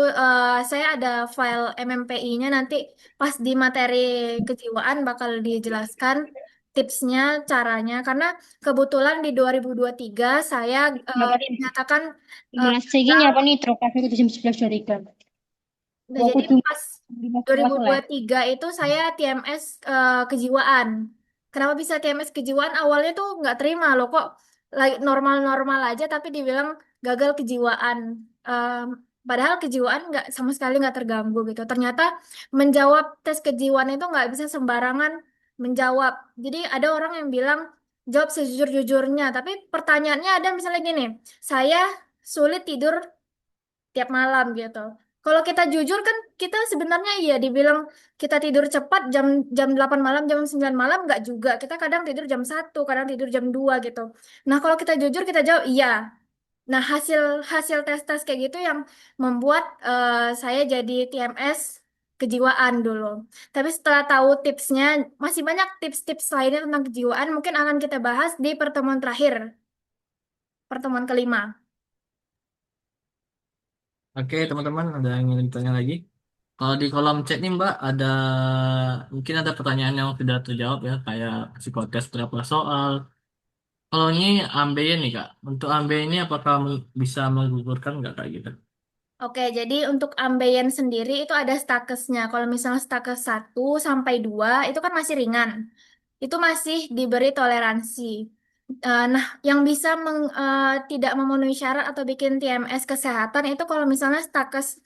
saya ada file MMPI-nya nanti pas di materi kejiwaan bakal dijelaskan tipsnya, caranya. Karena kebetulan di 2023 saya Kenapa nih? dinyatakan Jelas cek gagal. apa nih trokafe ke jam 11 dari kan. Nah, Mau jadi kudu pas lima selesai. 2023 itu saya TMS kejiwaan. Kenapa bisa TMS kejiwaan? Awalnya tuh nggak terima loh, kok normal-normal aja tapi dibilang gagal kejiwaan. Em, Padahal kejiwaan nggak sama sekali nggak terganggu gitu. Ternyata menjawab tes kejiwaan itu nggak bisa sembarangan menjawab. Jadi ada orang yang bilang jawab sejujur-jujurnya, tapi pertanyaannya ada misalnya gini, saya sulit tidur tiap malam gitu. Kalau kita jujur kan kita sebenarnya iya dibilang kita tidur cepat jam jam 8 malam, jam 9 malam nggak juga. Kita kadang tidur jam 1, kadang tidur jam 2 gitu. Nah, kalau kita jujur kita jawab iya. Nah, hasil hasil tes-tes kayak gitu yang membuat saya jadi TMS kejiwaan dulu. Tapi setelah tahu tipsnya, masih banyak tips-tips lainnya tentang kejiwaan mungkin akan kita bahas di pertemuan terakhir, pertemuan kelima. Oke, teman-teman, ada yang ingin ditanya lagi? Kalau di kolom chat nih, Mbak, ada mungkin ada pertanyaan yang sudah terjawab ya, kayak psikotes berapa soal. Kalau ini ambeien nih, Kak. Untuk ambeien ini apakah bisa menggugurkan nggak kayak gitu? Oke, jadi untuk ambeien sendiri itu ada stakesnya. Kalau misalnya stakes 1 sampai 2 itu kan masih ringan. Itu masih diberi toleransi. Nah, yang bisa tidak memenuhi syarat atau bikin TMS kesehatan itu kalau misalnya stakes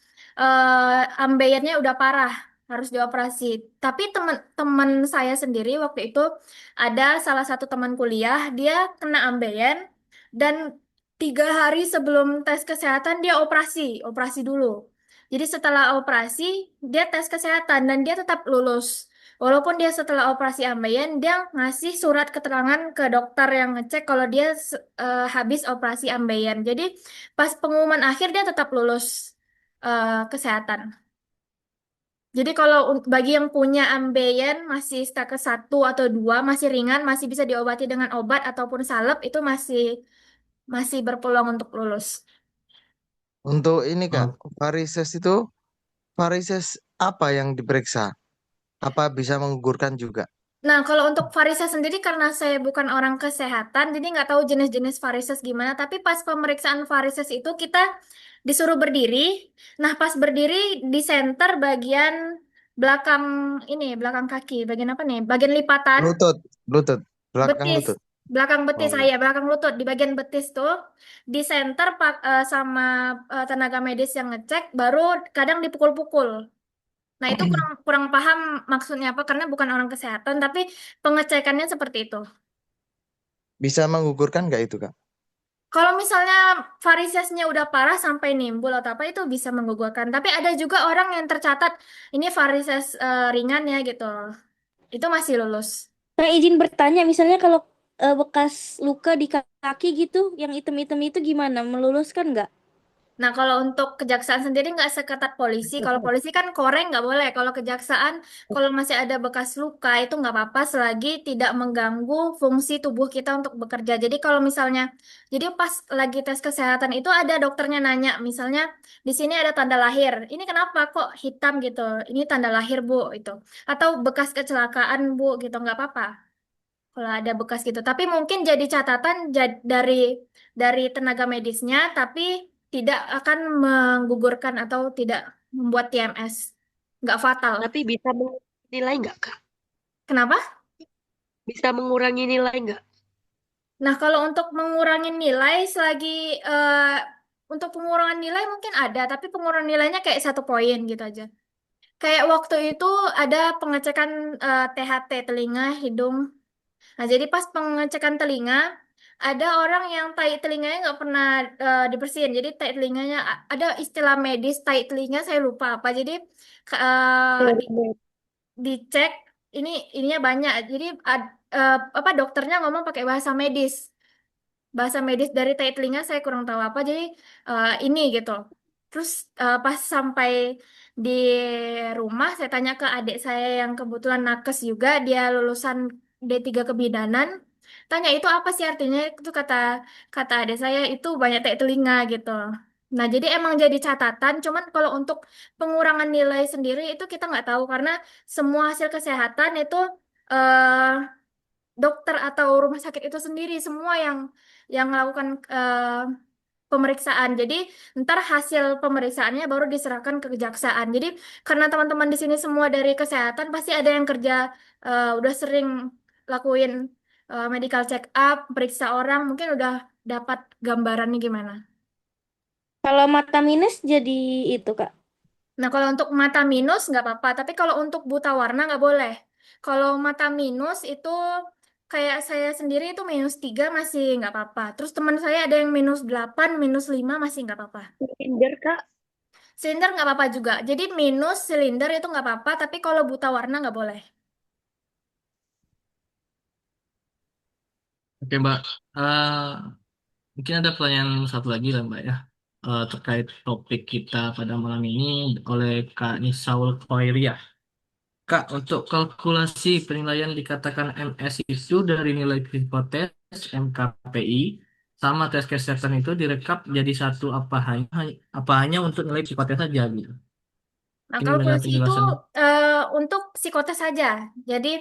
ambeiennya udah parah, harus dioperasi. Tapi teman-teman saya sendiri waktu itu ada salah satu teman kuliah, dia kena ambeien dan 3 hari sebelum tes kesehatan dia operasi dulu. Jadi setelah operasi dia tes kesehatan dan dia tetap lulus. Walaupun dia setelah operasi ambeien, dia ngasih surat keterangan ke dokter yang ngecek kalau dia habis operasi ambeien. Jadi pas pengumuman akhir dia tetap lulus kesehatan. Jadi kalau bagi yang punya ambeien masih stake 1 atau 2 masih ringan, masih bisa diobati dengan obat ataupun salep itu masih masih berpeluang untuk lulus. Untuk ini Kak, Oh, varises itu, varises apa yang diperiksa? Apa bisa menggugurkan juga? Nah, kalau untuk varises sendiri karena saya bukan orang kesehatan, jadi nggak tahu jenis-jenis varises gimana. Tapi pas pemeriksaan varises itu kita disuruh berdiri. Nah, pas berdiri di center bagian belakang ini, belakang kaki, bagian apa nih? Bagian lipatan, Lutut, lutut, belakang betis, lutut. belakang betis Oh, saya, belakang lutut, di bagian betis tuh, di center sama tenaga medis yang ngecek, baru kadang dipukul-pukul. Nah, itu kurang kurang paham maksudnya apa karena bukan orang kesehatan, tapi pengecekannya seperti itu. bisa menggugurkan nggak itu Kak? Kalau misalnya varisesnya udah parah sampai nimbul atau apa itu bisa menggugurkan. Tapi ada juga orang yang tercatat ini varises ringan ya gitu. Itu masih lulus. Nah, izin bertanya, misalnya kalau bekas luka di kaki gitu, yang item-item itu gimana? Meluluskan nggak? Nah, kalau untuk kejaksaan sendiri nggak seketat polisi. Kalau polisi kan koreng nggak boleh. Kalau kejaksaan, kalau masih ada bekas luka itu nggak apa-apa selagi tidak mengganggu fungsi tubuh kita untuk bekerja. Jadi kalau misalnya, jadi pas lagi tes kesehatan itu ada dokternya nanya, misalnya di sini ada tanda lahir. Ini kenapa kok hitam gitu? Ini tanda lahir Bu itu. Atau bekas kecelakaan Bu gitu nggak apa-apa kalau ada bekas gitu. Tapi mungkin jadi catatan dari tenaga medisnya, tapi tidak akan menggugurkan atau tidak membuat TMS. Nggak fatal. Tapi bisa mengurangi nilai nggak, Kak? Kenapa? Bisa mengurangi nilai nggak? Nah, kalau untuk mengurangi nilai selagi eh, untuk pengurangan nilai mungkin ada, tapi pengurangan nilainya kayak 1 poin gitu aja. Kayak waktu itu ada pengecekan THT telinga, hidung, Nah, jadi pas pengecekan telinga, ada orang yang tai telinganya nggak pernah dibersihin. Jadi tai telinganya ada istilah medis tai telinga, saya lupa apa. Jadi dicek ininya banyak. Jadi apa dokternya ngomong pakai bahasa medis. Bahasa medis dari tai telinga saya kurang tahu apa. Jadi ini gitu. Terus pas sampai di rumah saya tanya ke adik saya yang kebetulan nakes juga, dia lulusan D3 kebidanan. Tanya itu apa sih artinya? Itu kata kata adik saya itu banyak tai telinga gitu. Nah, jadi emang jadi catatan, cuman kalau untuk pengurangan nilai sendiri itu kita nggak tahu karena semua hasil kesehatan itu eh, dokter atau rumah sakit itu sendiri semua yang melakukan pemeriksaan. Jadi ntar hasil pemeriksaannya baru diserahkan ke kejaksaan. Jadi karena teman-teman di sini semua dari kesehatan pasti ada yang kerja udah sering lakuin medical check up, periksa orang, mungkin udah dapat gambarannya gimana. Kalau mata minus jadi itu, Kak. Nah, kalau untuk mata minus nggak apa-apa, tapi kalau untuk buta warna nggak boleh. Kalau mata minus itu kayak saya sendiri itu -3 masih nggak apa-apa. Terus teman saya ada yang -8, -5 masih nggak apa-apa. Silinder, Kak. Silinder nggak apa-apa juga. Jadi minus silinder itu nggak apa-apa, tapi kalau buta warna nggak boleh. Oke, Mbak. Eh, Mungkin ada pertanyaan satu lagi lah, Mbak ya. Terkait topik kita pada malam ini oleh Kak Nisaul Khoiriah. Kak, untuk kalkulasi penilaian dikatakan MS itu dari nilai psikotes, MKPI, sama tes kesehatan itu direkap jadi satu apa hanya untuk nilai psikotes saja gitu. Nah, Ini benar kalkulasi itu penjelasan. untuk psikotes saja. Jadi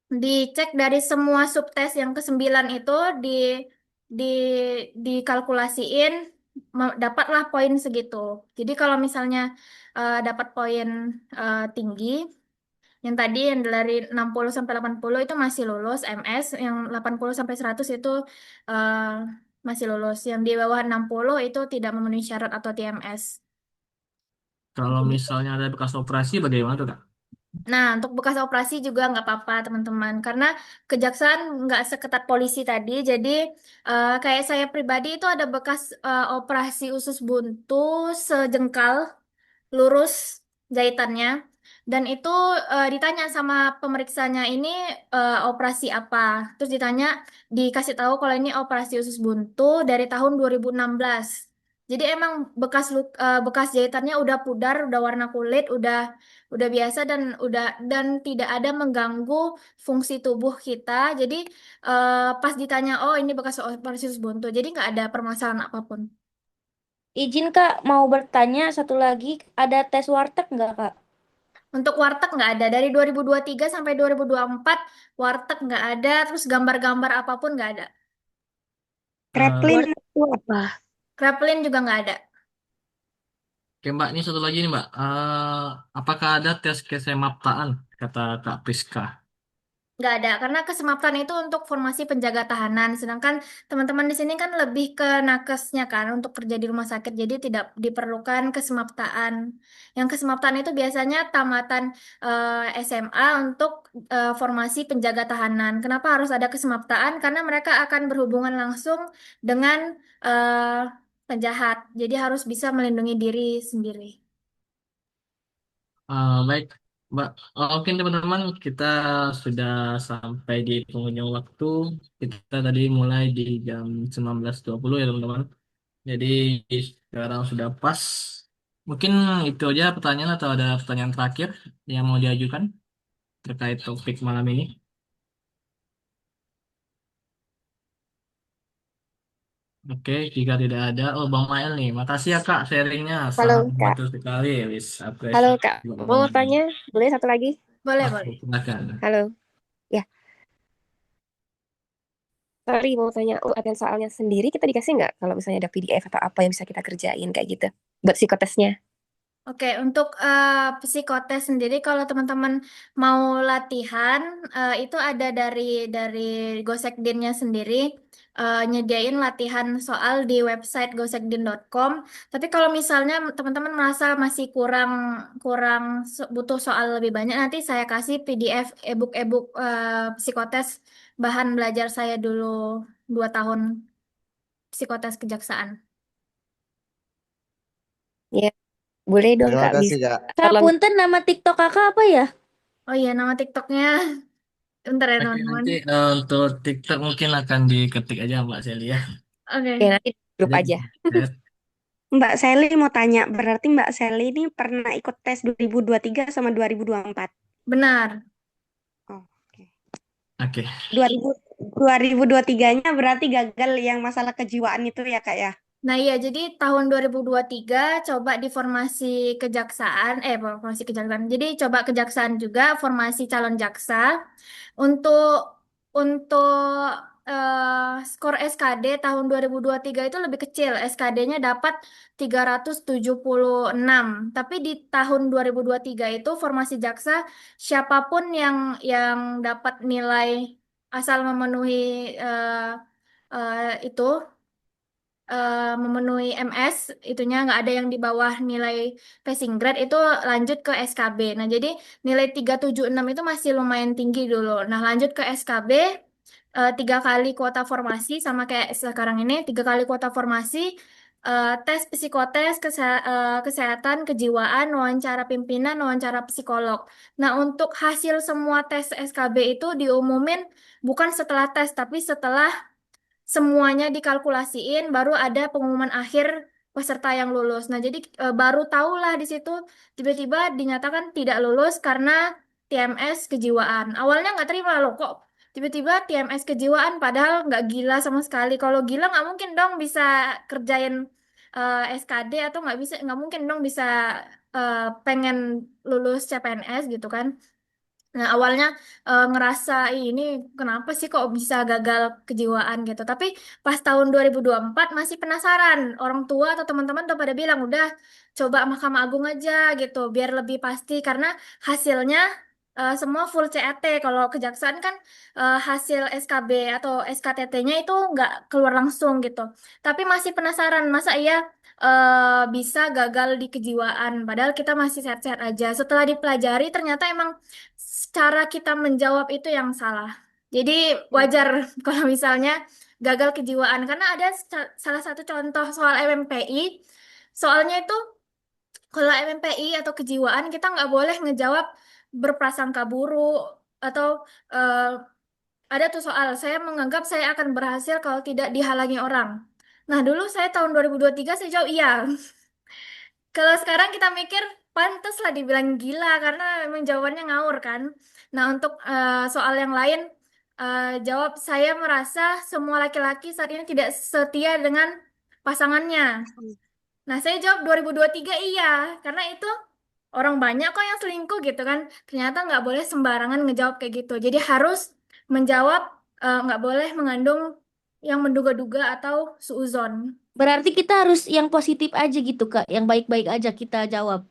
dicek dari semua subtes yang ke-9 itu di di dikalkulasiin dapatlah poin segitu. Jadi kalau misalnya dapat poin tinggi yang tadi yang dari 60 sampai 80 itu masih lulus MS, yang 80 sampai 100 itu eh, masih lulus. Yang di bawah 60 itu tidak memenuhi syarat atau TMS. Kalau misalnya ada bekas operasi bagaimana tuh, Kak? Nah, untuk bekas operasi juga nggak apa-apa, teman-teman. Karena kejaksaan nggak seketat polisi tadi. Jadi, kayak saya pribadi itu ada bekas operasi usus buntu sejengkal, lurus jahitannya. Dan itu ditanya sama pemeriksanya ini operasi apa. Terus ditanya, dikasih tahu kalau ini operasi usus buntu dari tahun 2016. Jadi emang bekas jahitannya udah pudar, udah warna kulit, udah biasa dan tidak ada mengganggu fungsi tubuh kita. Jadi pas ditanya, oh ini bekas operasi usus buntu, jadi nggak ada permasalahan apapun. Izin, Kak, mau bertanya satu lagi. Ada tes warteg nggak, Kak? Untuk warteg nggak ada. Dari 2023 sampai 2024, warteg nggak ada. Terus gambar-gambar apapun nggak ada. Eh, Kreplin Warteg itu apa? Kraplin juga nggak ada. Oke, Mbak, ini satu lagi nih, Mbak. Apakah ada tes kesemaptaan, kata Kak Priska? Nggak ada. Karena kesemaptan itu untuk formasi penjaga tahanan. Sedangkan teman-teman di sini kan lebih ke nakesnya kan untuk kerja di rumah sakit. Jadi tidak diperlukan kesemaptaan. Yang kesemaptaan itu biasanya tamatan SMA untuk formasi penjaga tahanan. Kenapa harus ada kesemaptaan? Karena mereka akan berhubungan langsung dengan penjahat. Jadi harus bisa melindungi diri sendiri. Baik, Mbak. Oke, teman-teman, kita sudah sampai di penghujung waktu. Kita tadi mulai di jam 19.20 ya, teman-teman. Jadi sekarang sudah pas. Mungkin itu aja pertanyaan atau ada pertanyaan terakhir yang mau diajukan terkait topik malam ini. Oke, jika tidak ada, oh Bang Mael nih, makasih ya Kak sharingnya, halo sangat Kak. membantu sekali, wis Halo apresiasi Kak, juga mau malam ini. tanya? Boleh satu lagi? Boleh, Oke, boleh. silakan. Halo. Ya, sorry mau tanya UTN soalnya sendiri kita dikasih nggak kalau misalnya ada PDF atau apa yang bisa kita kerjain kayak gitu buat psikotesnya? Oke, untuk psikotes sendiri, kalau teman-teman mau latihan, itu ada dari Gosekdinnya sendiri. nyediain latihan soal di website gosekdin.com. Tapi kalau misalnya teman-teman merasa masih kurang kurang butuh soal lebih banyak, nanti saya kasih PDF e-book psikotes bahan belajar saya dulu 2 tahun psikotes kejaksaan. Ya, boleh dong Terima Kak, kasih bisa. Kak. Kak Tolong. Punten, nama TikTok Kakak apa ya? Oh iya, nama TikToknya bentar ya Oke, teman-teman. nanti untuk TikTok mungkin akan diketik aja Mbak Seli ya. Ya, Oke, nanti di grup Jadi aja. Mbak Sally mau tanya, berarti Mbak Sally ini pernah ikut tes 2023 sama 2024? benar. Oh, oke. oke. 2000, 2023-nya berarti gagal yang masalah kejiwaan itu ya Kak ya? Nah iya, jadi tahun 2023 coba di formasi kejaksaan, formasi kejaksaan. Jadi coba kejaksaan juga, formasi calon jaksa. Untuk skor SKD tahun 2023 itu lebih kecil. SKD-nya dapat 376. Tapi di tahun 2023 itu formasi jaksa siapapun yang dapat nilai asal memenuhi itu memenuhi MS itunya nggak ada yang di bawah nilai passing grade itu lanjut ke SKB. Nah, jadi nilai 376 itu masih lumayan tinggi dulu. Nah, lanjut ke SKB 3 kali kuota formasi sama kayak sekarang ini 3 kali kuota formasi tes psikotes kesehatan kejiwaan wawancara pimpinan wawancara psikolog. Nah, untuk hasil semua tes SKB itu diumumin bukan setelah tes tapi setelah semuanya dikalkulasiin baru ada pengumuman akhir peserta yang lulus. Nah, jadi baru tahulah di situ tiba-tiba dinyatakan tidak lulus karena TMS kejiwaan. Awalnya nggak terima loh kok tiba-tiba TMS kejiwaan padahal nggak gila sama sekali. Kalau gila nggak mungkin dong bisa kerjain SKD atau nggak mungkin dong bisa pengen lulus CPNS gitu kan. Nah, awalnya ngerasa "Ih, ini kenapa sih kok bisa gagal kejiwaan gitu. Tapi pas tahun 2024 masih penasaran. Orang tua atau teman-teman udah pada bilang, udah coba Mahkamah Agung aja gitu, biar lebih pasti. Karena hasilnya semua full CAT. Kalau kejaksaan kan hasil SKB atau SKTT-nya itu nggak keluar langsung gitu. Tapi masih penasaran, masa iya bisa gagal di kejiwaan. Padahal kita masih sehat-sehat aja. Setelah dipelajari, ternyata emang cara kita menjawab itu yang salah. Jadi wajar kalau misalnya gagal kejiwaan karena ada salah satu contoh soal MMPI. Soalnya itu kalau MMPI atau kejiwaan kita nggak boleh ngejawab berprasangka buruk atau eh, ada tuh soal saya menganggap saya akan berhasil kalau tidak dihalangi orang. Nah, dulu saya tahun 2023 saya jawab iya. Kalau sekarang kita mikir, pantas lah dibilang gila karena memang jawabannya ngawur kan. Nah, untuk soal yang lain, jawab saya merasa semua laki-laki saat ini tidak setia dengan pasangannya. Nah, saya jawab 2023 iya, karena itu orang banyak kok yang selingkuh gitu kan. Ternyata nggak boleh sembarangan ngejawab kayak gitu. Jadi harus menjawab, nggak boleh mengandung yang menduga-duga atau suuzon. Berarti kita harus yang positif aja gitu Kak, yang baik-baik aja kita jawab.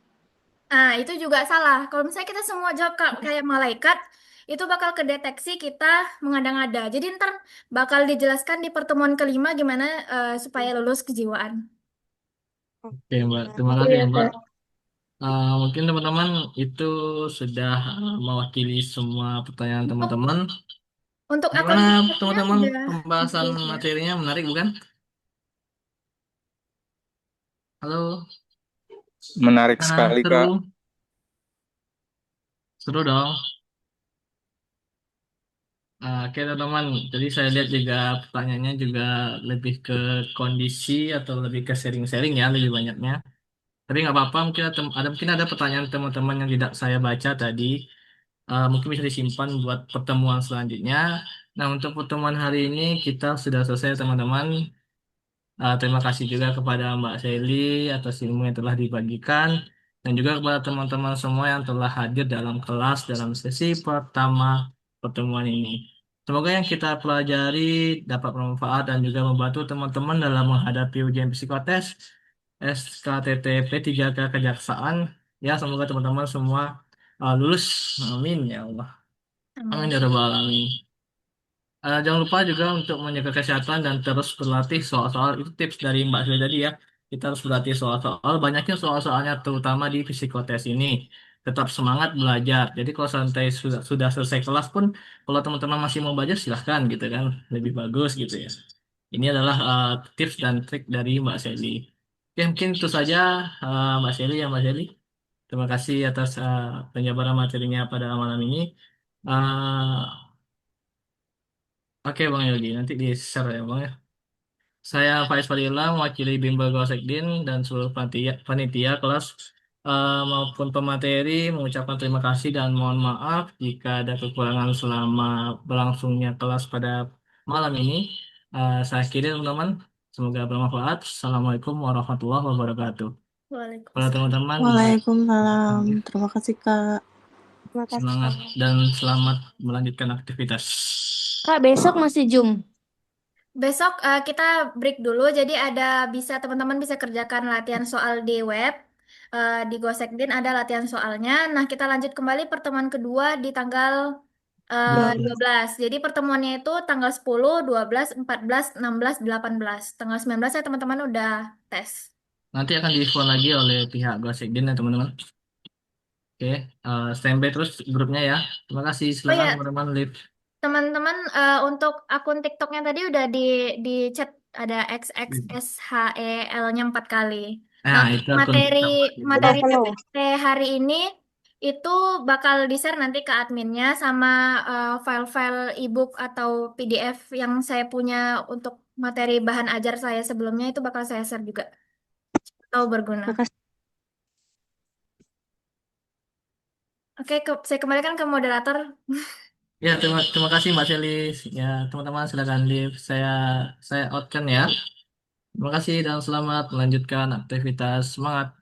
Nah, itu juga salah. Kalau misalnya kita semua jawab kayak malaikat, itu bakal kedeteksi kita mengada-ngada. Jadi ntar bakal dijelaskan di pertemuan kelima gimana supaya lulus kejiwaan. Oke Mbak, terima Menarik. kasih Iya, ya, Mbak. Kak. Mungkin teman-teman itu sudah mewakili semua pertanyaan Untuk teman-teman. untuk akun Gimana TikToknya teman-teman udah pembahasan di-share ya. materinya menarik bukan? Halo, Menarik sekali, Kak. seru, seru dong. Oke teman-teman, jadi saya lihat juga pertanyaannya juga lebih ke kondisi atau lebih ke sharing-sharing ya lebih banyaknya. Tapi nggak apa-apa, mungkin ada pertanyaan teman-teman yang tidak saya baca tadi. Mungkin bisa disimpan buat pertemuan selanjutnya. Nah, untuk pertemuan hari ini kita sudah selesai teman-teman. Terima kasih juga kepada Mbak Sally atas ilmu yang telah dibagikan dan juga kepada teman-teman semua yang telah hadir dalam kelas dalam sesi pertama pertemuan ini. Semoga yang kita pelajari dapat bermanfaat dan juga membantu teman-teman dalam menghadapi ujian psikotes SKTTP 3K Kejaksaan. Ya, semoga teman-teman semua lulus. Amin ya Allah. Amin Amin. ya Rabbal Alamin. Jangan lupa juga untuk menjaga kesehatan dan terus berlatih soal-soal itu tips dari Mbak Sri tadi ya. Kita harus berlatih soal-soal, banyaknya soal-soalnya terutama di psikotes ini. Tetap semangat belajar. Jadi kalau santai sudah selesai kelas pun, kalau teman-teman masih mau belajar silahkan gitu kan, lebih bagus gitu ya. Ini adalah tips dan trik dari Mbak Seli. Oke, mungkin itu saja Mbak Seli ya Mbak Seli. Terima kasih atas penjabaran materinya pada malam ini. Eh, Oke Bang Yogi, nanti di-share ya Bang ya. Saya Faiz Fadila, mewakili Bimbel Gosekdin dan seluruh panitia kelas maupun pemateri mengucapkan terima kasih dan mohon maaf jika ada kekurangan selama berlangsungnya kelas pada malam ini. Saya akhiri teman-teman, semoga bermanfaat. Assalamualaikum warahmatullahi wabarakatuh. Para Waalaikumsalam. teman-teman, Waalaikumsalam. Terima kasih, Kak. Terima kasih, semangat Kak. dan selamat melanjutkan aktivitas. Kak, besok masih Zoom. Besok kita break dulu, jadi teman-teman bisa kerjakan latihan soal di web. Di Gosekdin ada latihan soalnya. Nah, kita lanjut kembali pertemuan kedua di tanggal 12. Jadi pertemuannya itu tanggal 10, 12, 14, 16, 18. Tanggal 19 ya teman-teman udah tes. Nanti akan di-phone lagi oleh pihak Gosekdin ya teman-teman. Oke, standby terus grupnya ya. Terima kasih. Oh Silakan ya, teman-teman live. teman-teman untuk akun TikToknya tadi udah di chat ada XXSHEL-nya 4 kali. Nah, Nah, itu akun materi TikTok. Udah materi follow. PPT hari ini itu bakal di-share nanti ke adminnya sama file-file ebook atau PDF yang saya punya untuk materi bahan ajar saya sebelumnya itu bakal saya share juga. Tahu berguna. Makasih. Oke, saya kembalikan ke moderator. Ya, terima kasih Mbak Selis. Ya, teman-teman silakan live. Saya out kan ya. Terima kasih dan selamat melanjutkan aktivitas. Semangat.